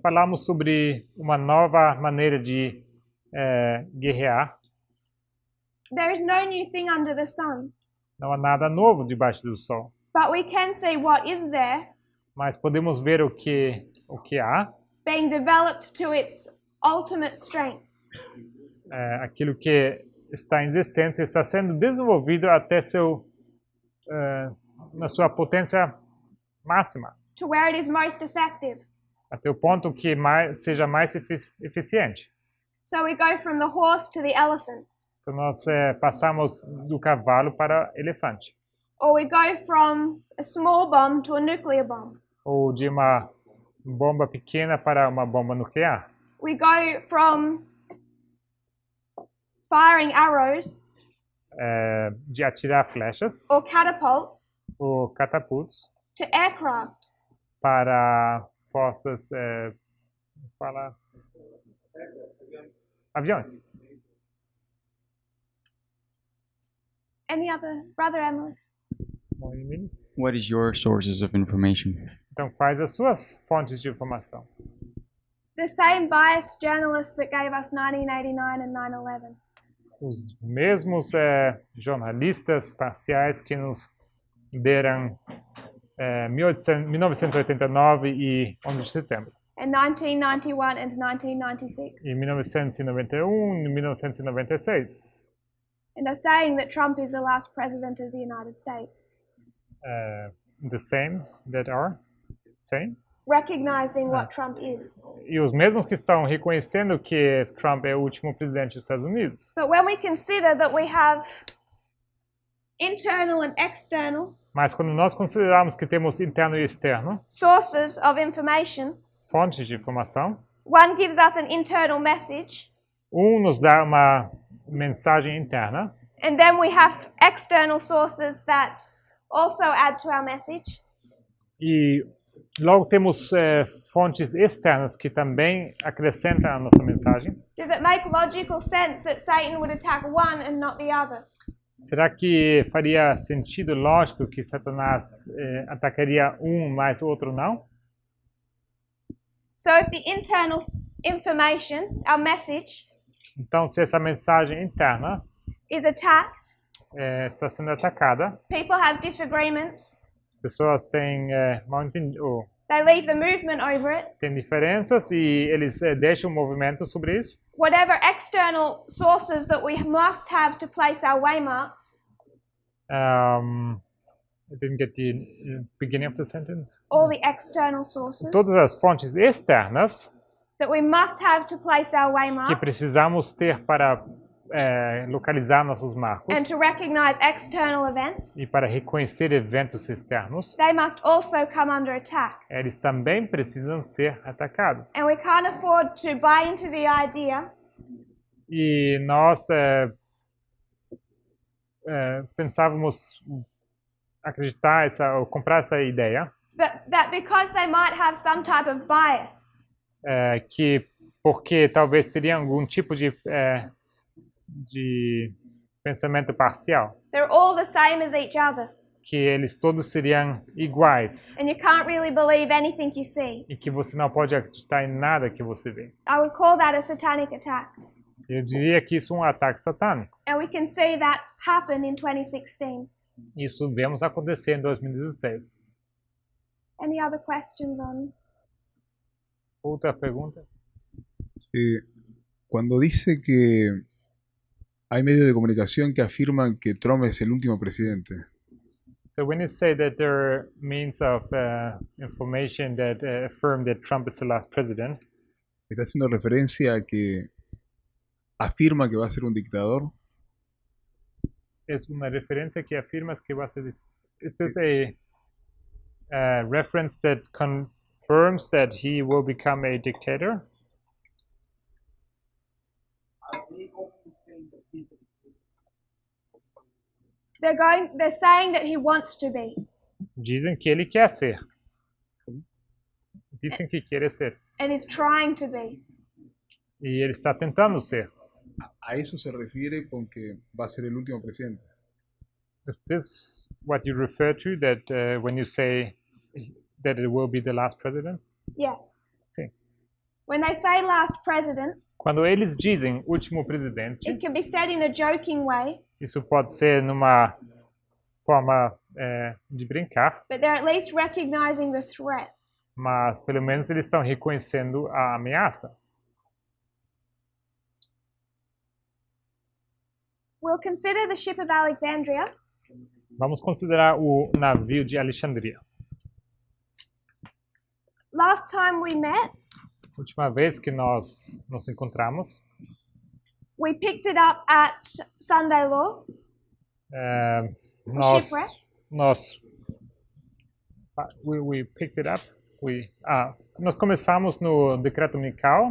falamos sobre uma nova maneira de guerrear, there is no new thing under the sun. não há nada novo debaixo do sol. But we can see what is there Mas podemos ver o que há, being developed to its ultimate strength. aquilo que está em existência, está sendo desenvolvido até na sua potência máxima, to where it is most effective. até o ponto que seja mais eficiente. So we go from the horse to the elephant, Então nós passamos do cavalo para elefante, or we go from a small bomb to a nuclear bomb. ou de uma bomba pequena para uma bomba nuclear. We go from firing arrows De atirar flechas or catapults ou catapultos to aircraft. para forças, fala, aviões. Any other, Brother Emily? What is your sources of information? Então, quais as suas fontes de informação? The same biased journalists that gave us 1989 and 9/11. Os mesmos jornalistas parciais que nos deram 1989 e 11 de setembro. In 1991 and 1996. Em 1991 e 1996. And they're saying that Trump is the last president of the United States. The same that are same. Recognizing what Trump is. E os mesmos que estão reconhecendo que Trump é o último presidente dos Estados Unidos. But when we consider that we have internal and external Mas quando nós considerarmos que temos interno e externo, sources of information, fontes de informação, one gives us an internal message, nos dá uma mensagem interna, and then we have external sources that also add to our message. e logo temos fontes externas que também acrescentam a nossa mensagem. Does it make logical sense that Satan would attack one and not the other? Será que faria sentido lógico que Satanás atacaria mas o outro não? So if the internal information, our message, Então, se essa mensagem interna is attacked, está sendo atacada, people have disagreements, pessoas têm mal-entendido, they leave the movement over it. têm diferenças e eles deixam o movimento sobre isso. Whatever external sources that we must have to place our waymarks, I didn't get the beginning of the sentence. all the external sources Todas as fontes externas that we must have to place our que waymarks precisamos ter para localizar nossos marcos and to recognize external events, e para reconhecer eventos externos, they must also come under attack. eles também precisam ser atacados. And we can't afford to buy into the idea E nós pensávamos acreditar ou comprar essa ideia that because they might have some type of bias, que porque talvez teriam algum tipo de pensamento parcial, they're all the same as each other, que eles todos seriam iguais and you can't really believe anything you see. e que você não pode acreditar em nada que você vê. I would call that a satanic attack. Eu diria que isso é um ataque satânico. And we can see that happen in 2016. Isso vemos acontecer em 2016. Any other questions on? Outra pergunta? Cuando dice que hay medios de comunicación que afirman que Trump es el último presidente, So when you say that there are means of information that affirm that Trump is the last president, ¿está haciendo referencia a que afirma que va a ser un dictador? es una referencia que afirma que va a ser. Is this a reference that confirms that he will become a dictator? They're saying that he wants to be, Dizem que ele quer ser. Dizem que quer ser. and is trying to be. E ele está tentando ser. A eso se refiere con que va a ser el último presidente. Is this what you refer to, that when you say that it will be the last president? Yes. Sim. When they say last president, Quando eles dizem último presidente, it can be said in a joking way, isso pode ser numa forma de brincar, but they're at least recognizing the threat. mas pelo menos eles estão reconhecendo a ameaça. We'll consider the ship of Alexandria. Vamos considerar o navio de Alexandria. Last time we met, Última vez que nós nos encontramos, we picked it up at Sunday Law. nós, shipwreck? we picked it up. Nós começamos no decreto dominical,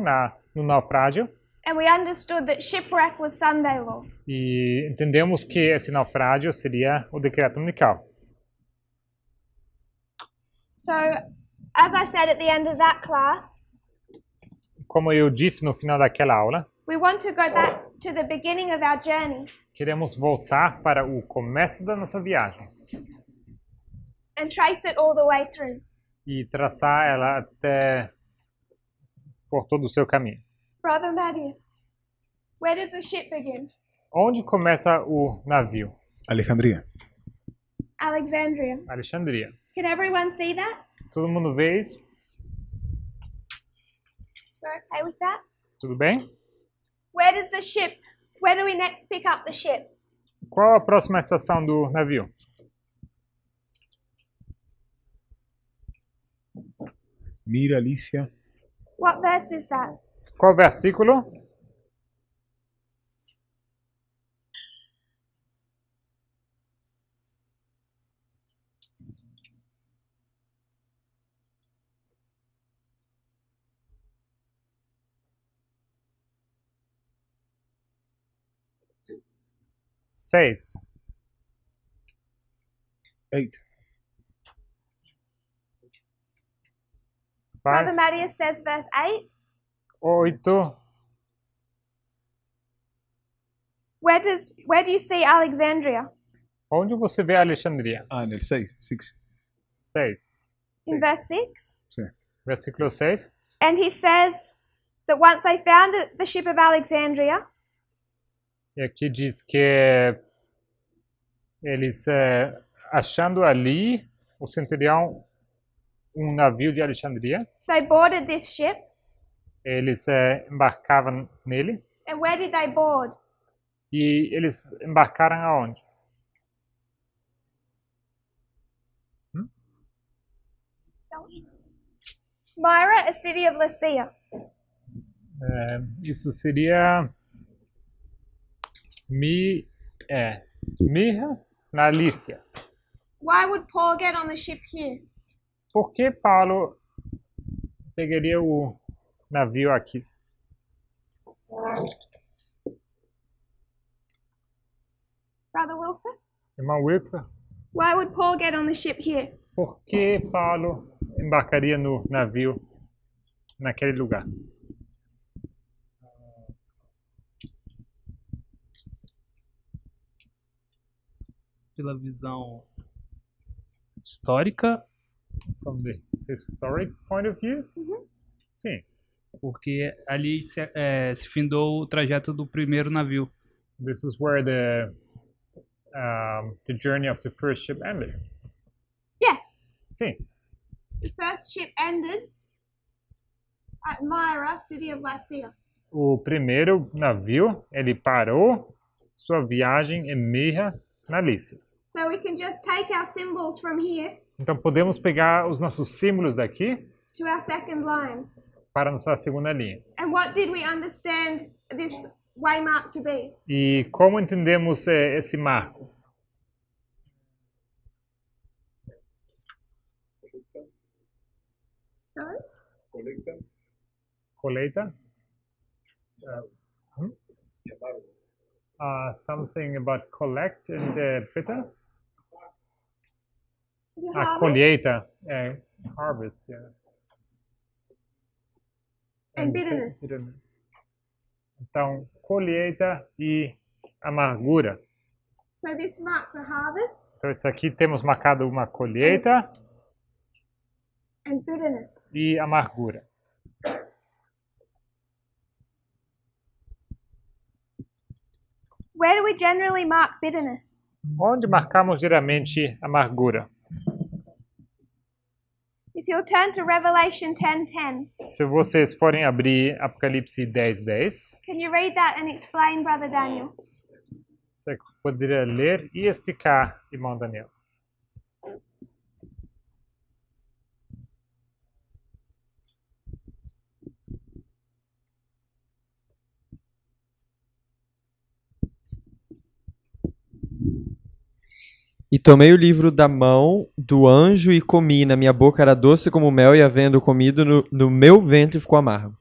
no naufrágio, And we understood that shipwreck was Sunday law. e entendemos que esse naufrágio seria o decreto dominical. So, as I said at the end of that class, Como eu disse no final daquela aula, we want to go back to the beginning of our journey queremos voltar para o começo da nossa viagem and trace it all the way through. e traçar ela até por todo o seu caminho. Brother Mattias, where does the ship begin? Onde começa o navio? Alejandría. Alexandria. Alexandria. Can everyone see that? Todo mundo vê isso? We're okay with that? Tudo bem? Where do we next pick up the ship? Qual a próxima estação do navio? Mira, Alicia. What verse is that? Qual versículo? Seis. 8. Brother Mattias says verse 8. 8. Where do you see Alexandria? Onde você vê Alexandria? En el 6. 6. 6. In verse 6. Sí. Versículo 6. And he says that once they found the ship of Alexandria, E aqui diz que eles, achando ali o centurião um navio de Alexandria, they boarded this ship. eles embarcavam nele. And where did they board? E eles embarcaram aonde? Myra, a city of Lycia. Isso seria Mirra, na Lícia. Why would Paul get on the ship here? Por que Paulo pegaria o navio aqui? Brother Wilford? Irmão Wilfer, Why would Paul get on the ship here? por que Paulo embarcaria no navio naquele lugar? Pela visão histórica, From the historic point of view? Sim. porque ali se findou o trajeto do primeiro navio. This is where the journey of the first ship ended. Yes. Sim. The first ship ended at Myra, city of Lycia. O primeiro navio, ele parou sua viagem em Mirra, na Lícia. So we can just take our symbols from here Então podemos pegar os nossos símbolos daqui to our second line. para a nossa segunda linha. And what did we understand this waymark to be? E como entendemos esse marco? Sorry? Colheita? Something about collect and bitter? The A harvest colheita, harvest, yeah. and bitterness. Então, colheita e amargura. So this marks a harvest Então, isso aqui temos marcado uma colheita and bitterness. e amargura. Where do we generally mark bitterness? Onde marcamos geralmente amargura? If you'll turn to Revelation 10:10, Se vocês forem abrir Apocalipse 10:10, can you read that and explain, Brother Daniel? isso poderia ler e explicar, irmão Daniel? E tomei o livro da mão do anjo e comi, na minha boca era doce como mel, e havendo comido, no meu ventre ficou amargo.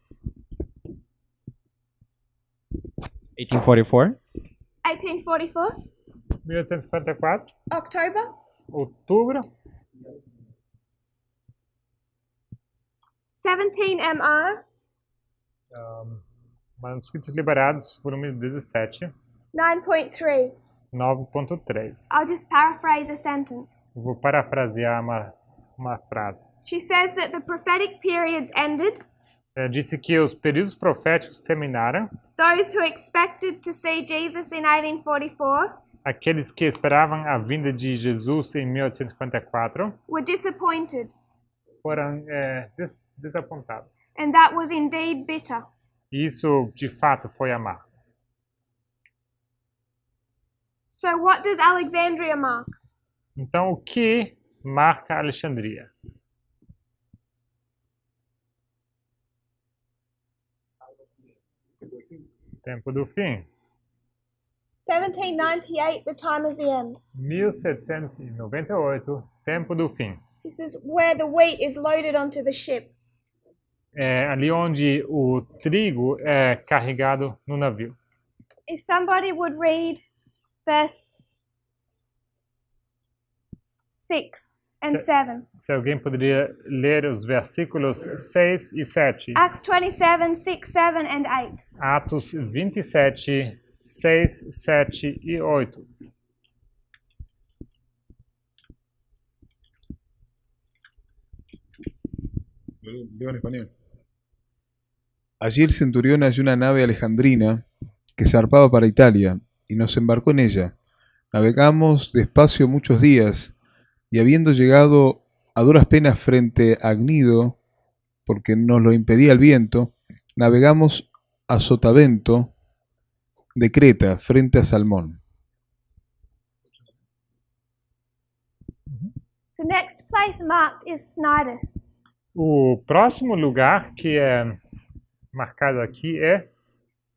1844. 1844, 1854, October. outubro, 17 MO, Manuscritos Liberados, volume 17, 9.3. 9.3. I'll just paraphrase a sentence. Vou parafrasear uma frase. She says that the prophetic periods ended. Disse que os períodos proféticos terminaram. Those who expected to see Jesus in 1844 Aqueles que esperavam a vinda de Jesus em 1854 were disappointed, foram desapontados. and that was indeed bitter. E isso, de fato, foi amargo. So what does Alexandria mark? Então, o que marca Alexandria? Tempo do fim. 1798, the time of the end. 1798, tempo do fim. This is where the wheat is loaded onto the ship. É ali onde o trigo é carregado no navio. If somebody would read verse 6 and 7. Se alguém poderia ler os versículos 6 e 7. Acts 27, 6, 7 and 8. Atos 27, 6, 7 e 8. Leo en español. Allí el centurión halló una nave alejandrina que zarpaba para Italia y nos embarcó en ella. Navegamos despacio muchos días y habiendo llegado a duras penas frente a Gnido, porque nos lo impedía el viento, navegamos a Sotavento de Creta frente a Salmón. The next place marked is Cnidus. O próximo lugar que é marcado aqui é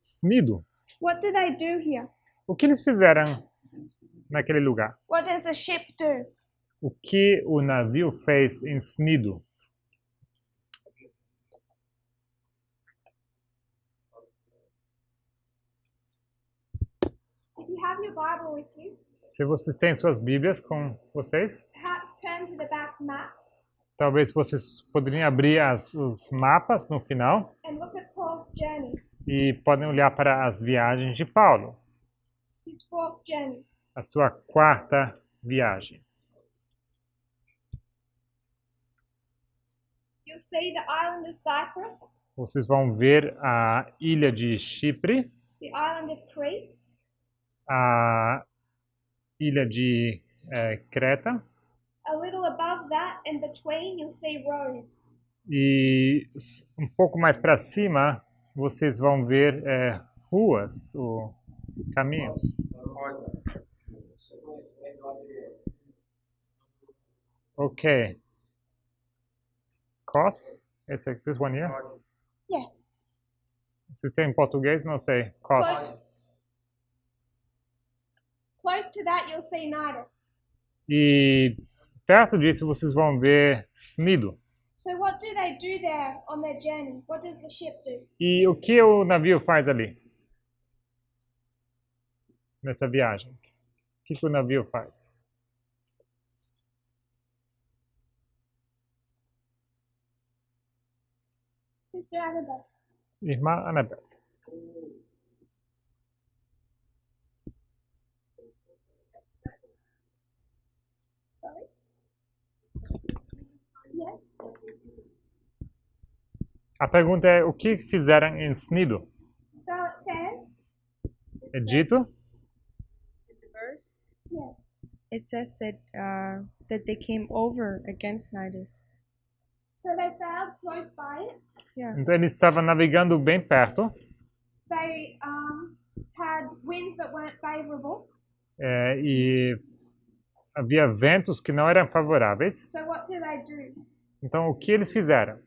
Cnido. What do they do here? O que eles fizeram naquele lugar? What does the ship do? O que o navio fez em Cnido? If you have your Bible with you, Se vocês têm suas Bíblias com vocês, perhaps turn to the back maps talvez vocês poderiam abrir os mapas no final and look at Paul's journey, e podem olhar para as viagens de Paulo, his fourth journey. a sua quarta viagem. You'll see the island of Cyprus, Vocês vão ver a ilha de Chipre, the island of Crete, a ilha de Creta, a little above that and between you'll see roads. e um pouco mais para cima vocês vão ver ruas, ou caminhos. Ok. Cos? This one here? Yes. Vocês têm em português? Não sei. Cos. Close to that you'll see Cnidus. E perto disso vocês vão ver Cnido. So what do they do there on their journey? What does the ship do? E o que o navio faz ali? Nessa viagem? O que o navio faz? Sister Annabelle. Irmã Anabel. Sorry? Yes? A pergunta é, o que fizeram em Cnido? So it says, É dito? In the verse, yeah. it says that they came over against Cnidus. So they sailed close by it. Yeah. Então ele estava navegando bem perto. They had winds that weren't favorable. e havia ventos que não eram favoráveis. So what do they do? Então, o que eles fizeram?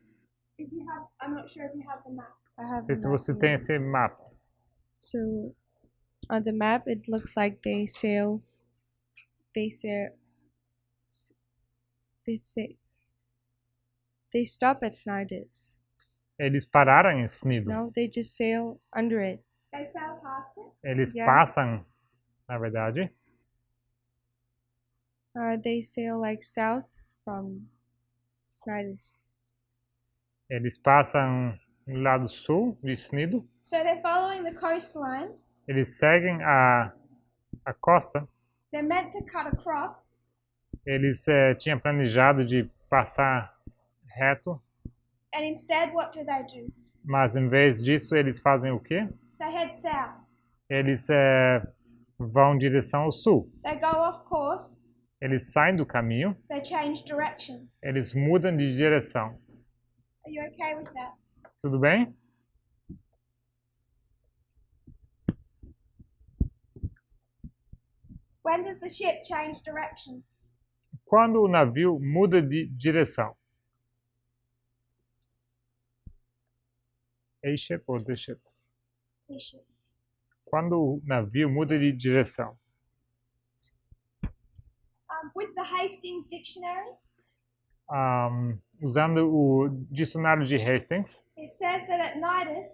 If you have, I'm not sure if you have the map. I Não have sei the se map você here. tem esse mapa. So on the map, it looks like they sail. They sail. They stop at Sniders. Eles pararam em Snido. No, they just sail under it. They sail past it. Eles Yeah. passam, na verdade, They sail like south from Sniders. eles passam no lado sul de Snido. So they're following the coastline. Eles seguem a costa. They're meant to cut across. Eles tinham planejado de passar reto, And instead, what do? mas em vez disso eles fazem o quê? They head south. Eles vão em direção ao sul. They go off course. Eles saem do caminho, They change direction. eles mudam de direção. Are you okay with that? Tudo bem? When does the ship change direction? Quando o navio muda de direção? A ship ou the ship? The ship. Quando o navio muda de direção? With the Hastings Dictionary, Usando o dicionário de Hastings, it says that at Nidus,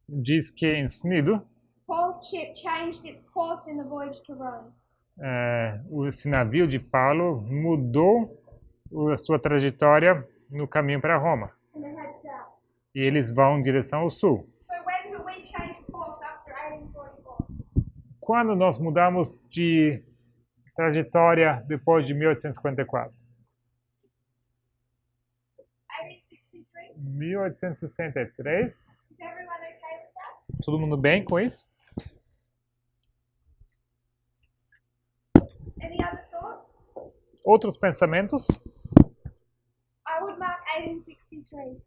diz que em Snido, Paul's ship changed its course in the voyage to Rome. esse navio de Paulo mudou a sua trajetória no caminho para Roma. And they head south. E eles vão em direção ao sul. So when do we change course after 1844? Quando nós mudamos de trajetória depois de 1854? 1863? 1863. Is everyone okay with that? Todo mundo bem com isso? Any other thoughts? Outros pensamentos? I would mark 1863.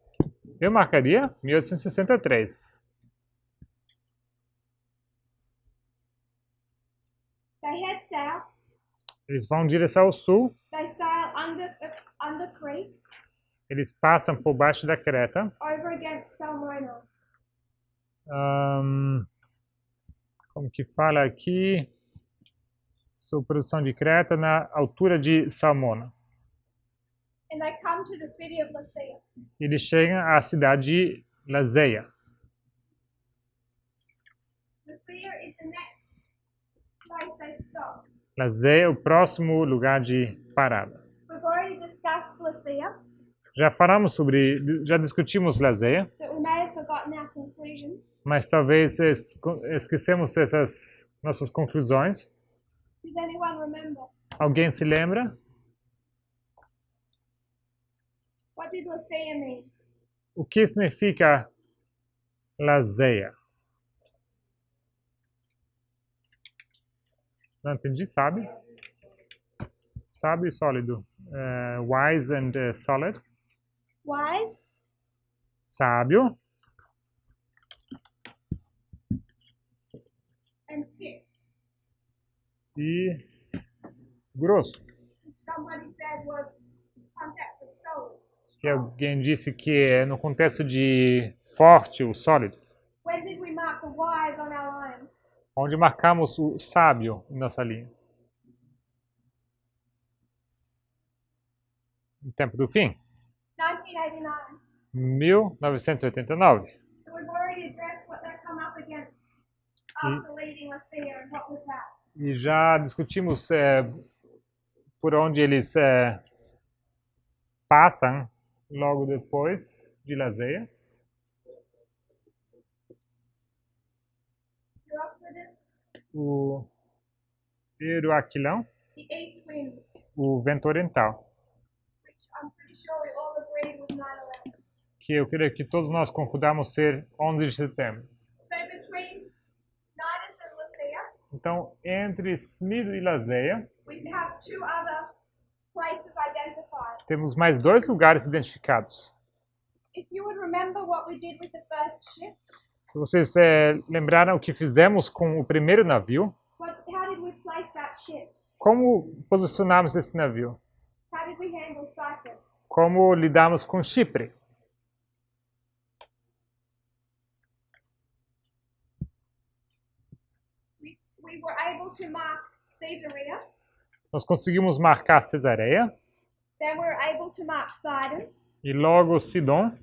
Eu marcaria 1863. They head south. Eles vão em direção ao sul. They sail under Crete, Eles passam por baixo da Creta. over against Salmona. Como que fala aqui? Sua produção de Creta na altura de Salmona. And they come to the city of Lasea. Eles chegam à cidade de Lazeia. Lasea is the next place they stop. Lazeia é o próximo lugar de parada. We've already discussed Lasea, Já discutimos Lazeia, but we may have forgotten our conclusions. mas talvez esquecemos essas nossas conclusões. Does anyone remember? Alguém se lembra? What did Lasea mean? O que significa Lazeia? Não entendi, sabe? Sábio e sólido. Wise and solid. Wise, Sábio and thick. e grosso. Which somebody said was context of solid. Que alguém disse que é no contexto de forte ou sólido. When did we mark the wise on our line? Onde marcamos o sábio em nossa linha? No tempo do fim? 1989. 1989. So we've already addressed what they come up against after leaving Lasea, and what was that? E já discutimos por onde eles passam logo depois de Lazeia. O Euroaquilão, The east wind, o vento oriental, which I'm pretty sure we all agreed was 9/11. que eu creio que todos nós concordamos ser 11 de setembro. So between Nidus and Lasea, Então, entre Snido e Lazeia, we have two other places identified. temos mais dois lugares identificados. If you would remember what we did with the first ship, Se vocês lembraram o que fizemos com o primeiro navio, how did we place ship? Como posicionamos esse navio? How did we handle Cyprus? Como lidamos com Chipre? We were able to mark Caesarea. Nós conseguimos marcar Cesareia Then we were able to mark Sidon. e logo Sidon,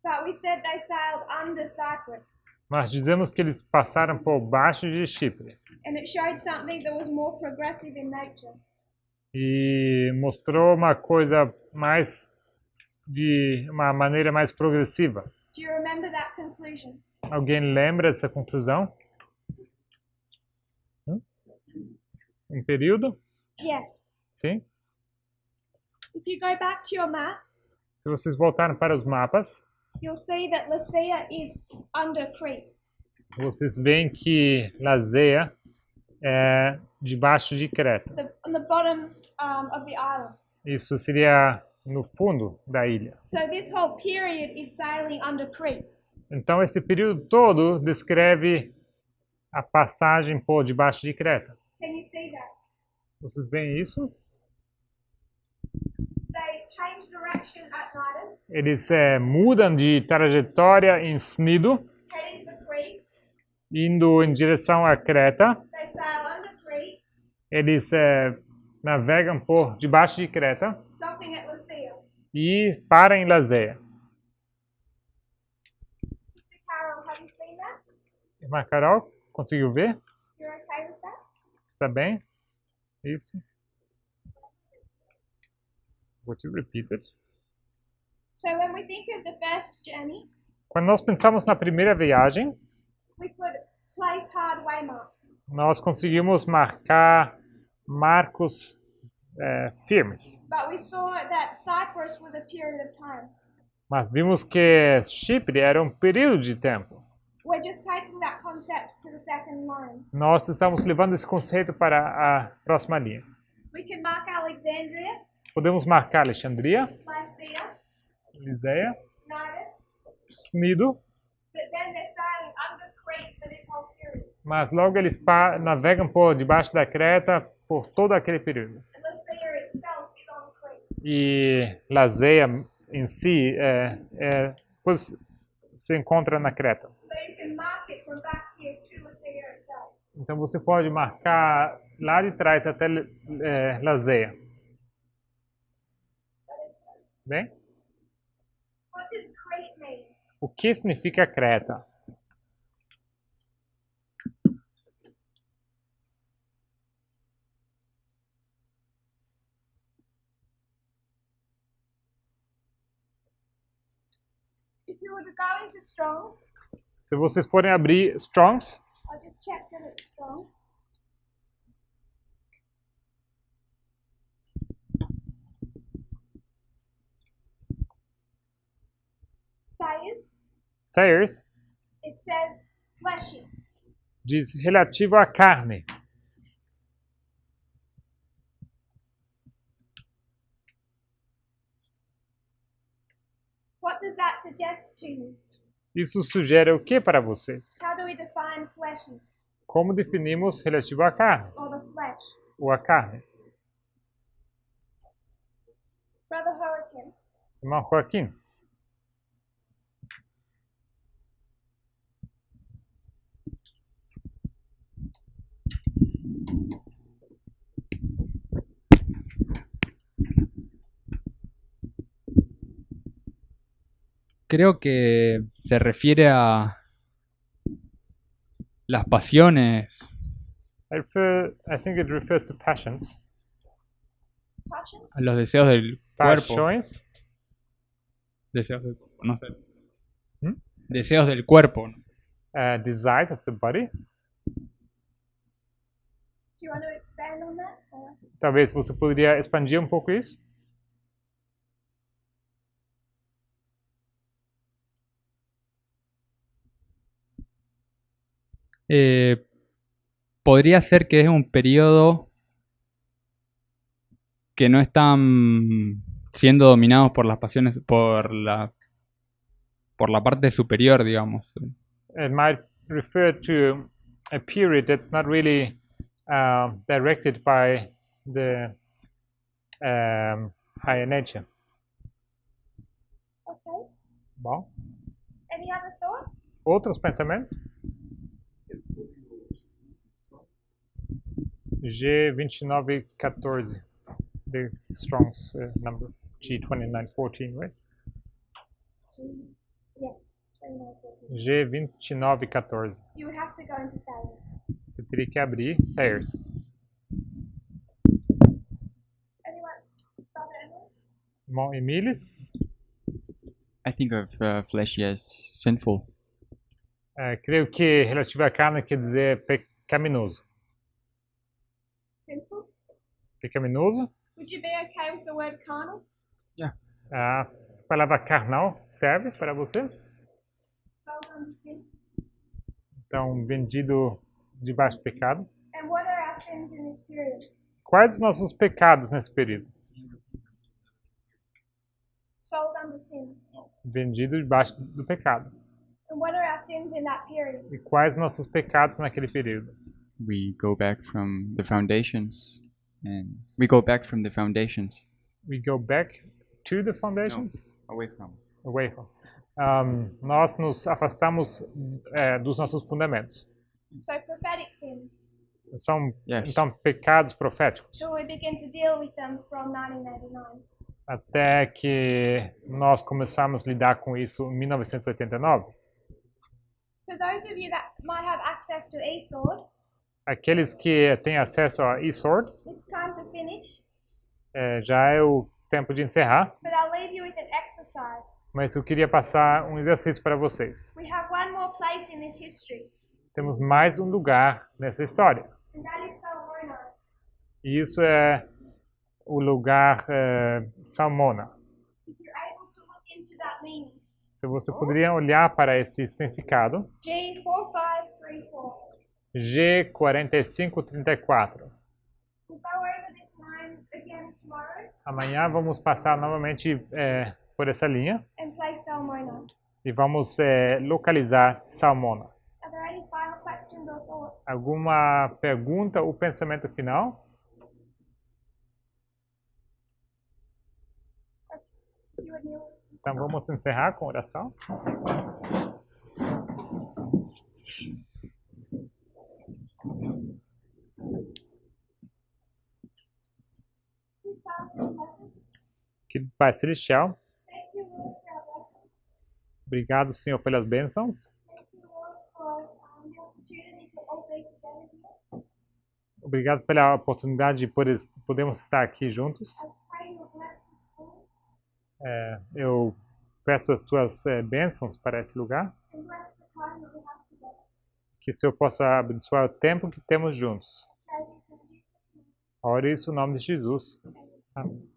But we said they sailed under Cyprus. mas dizemos que eles passaram por baixo de Chipre And it showed something that was more progressive in nature. e mostrou uma coisa mais de uma maneira mais progressiva. Do you remember that conclusion? Alguém lembra dessa conclusão? Um período? Yes. Sim. If you go back to your map, Se vocês voltarem para os mapas, you'll see that Lycia is under Crete. vocês veem que Lazéia é debaixo de Creta. On the bottom of the island. Isso seria no fundo da ilha. So this whole period is sailing under Crete. Então esse período todo descreve a passagem por debaixo de Creta. Can you see that? Vocês veem isso? They change direction at Nidus, Eles mudam de trajetória em Snido, heading for Crete. indo em direção a Creta. They sail under Crete, Eles navegam por debaixo de Creta stopping at Lycia. e param em Lazéia. Sister Carol, have you seen that? Irmã Carol, conseguiu ver? You're okay with that? Está bem? Isso. Would you repeat it? So when we think of the first journey, Quando nós pensamos na primeira viagem, we could place hard waymarks. nós conseguimos marcar marcos firmes. But we saw that Cyprus was a period of time. Mas vimos que Chipre era um período de tempo. We're just taking that concept to the second line. Nós estamos levando esse conceito para a próxima linha. We can mark Alexandria, Podemos marcar Alexandria, Lycia, Liséia, Nidus, Snido, but then they're sailing under Crete for this whole period. mas logo eles navegam por debaixo da Creta por todo aquele período. And Lycia itself is on Crete. E Lazéia em si pois, se encontra na Creta. So you can mark it from back here to Lycia itself. Então você pode marcar lá de trás até Lazéia. Bem? What does Crete mean? O que significa Creta? If you were to go into Strong's, Se vocês forem abrir Strongs, I'll just check that it's Strong's. Sayers It says fleshy. diz relativo à carne. What does that suggest to you? Isso sugere o que para vocês? How do we define fleshy Como definimos relativo à carne or the flesh? ou à carne? Brother Hurricane, Irmão Joaquim, Creo que se refiere a las pasiones, I think it refers to passions. passion? a los deseos del cuerpo. Paixões, Deseos del cuerpo, no sé. ¿Mm? Deseos del cuerpo. desires of the body. Do you want to expand on that? Or? Talvez você poderia expandir um pouco isso? Podría ser que es un periodo que no están siendo dominados por las pasiones, por la parte superior, digamos. It might refer to a period that's not really directed by the higher nature. Okay. Bom, Any other thoughts? outros pensamentos? G2914, the Strong's number, G2914, right? Yes. G2914. You would have to go into Thales. Você teria que abrir Thayers. Anyone? Brother Emily? Irmão Emilis, I think of flesh as sinful. creio que relativo à carne quer dizer pecaminoso. Sinful? Pecaminoso? Would you be okay with the word carnal? A palavra carnal serve para você? Sold under sin. Então, vendido debaixo do pecado. And what are our sins in this period? Quais os nossos pecados nesse período? Sold under sin. Vendido debaixo do pecado. And what are our sins in that period? E quais os nossos pecados naquele período? We go back from the foundations, and we go back from the foundations. We go back to the foundation? Away from. Away from. Nós nos afastamos dos nossos fundamentos. So prophetic sins. São, Yes. então, pecados proféticos. So we begin to deal with them from 1989. Até que nós começamos a lidar com isso em 1989. For those of you that might have access to eSword, Aqueles que têm acesso a eSword, it's time to finish. já é o tempo de encerrar, But I'll leave you with an exercise. mas eu queria passar um exercício para vocês. We have one more place in this history, Temos mais um lugar nessa história. and that is Salmona. E isso é o lugar Salmona. If you're able to look into that meaning. Se você poderia olhar para esse significado, G4534. G4534. We'll go over this line again tomorrow Amanhã vamos passar novamente por essa linha and place Salmona. e vamos localizar Salmona. Are there any final questions or thoughts? Alguma pergunta ou pensamento final? You would kneel. Então vamos encerrar com oração. Querido Pai Celestial, Thank you, Lord, for our blessings. obrigado, Senhor, pelas bênçãos. Thank you, Lord, for the opportunity to all be together here. Obrigado pela oportunidade de podermos estar aqui juntos. I pray you bless this school Eu peço as tuas bênçãos para esse lugar. and bless the time that we have together. Que o Senhor possa abençoar o tempo que temos juntos. Pray this in Jesus' name. Ore isso no nome de Jesus. Amém.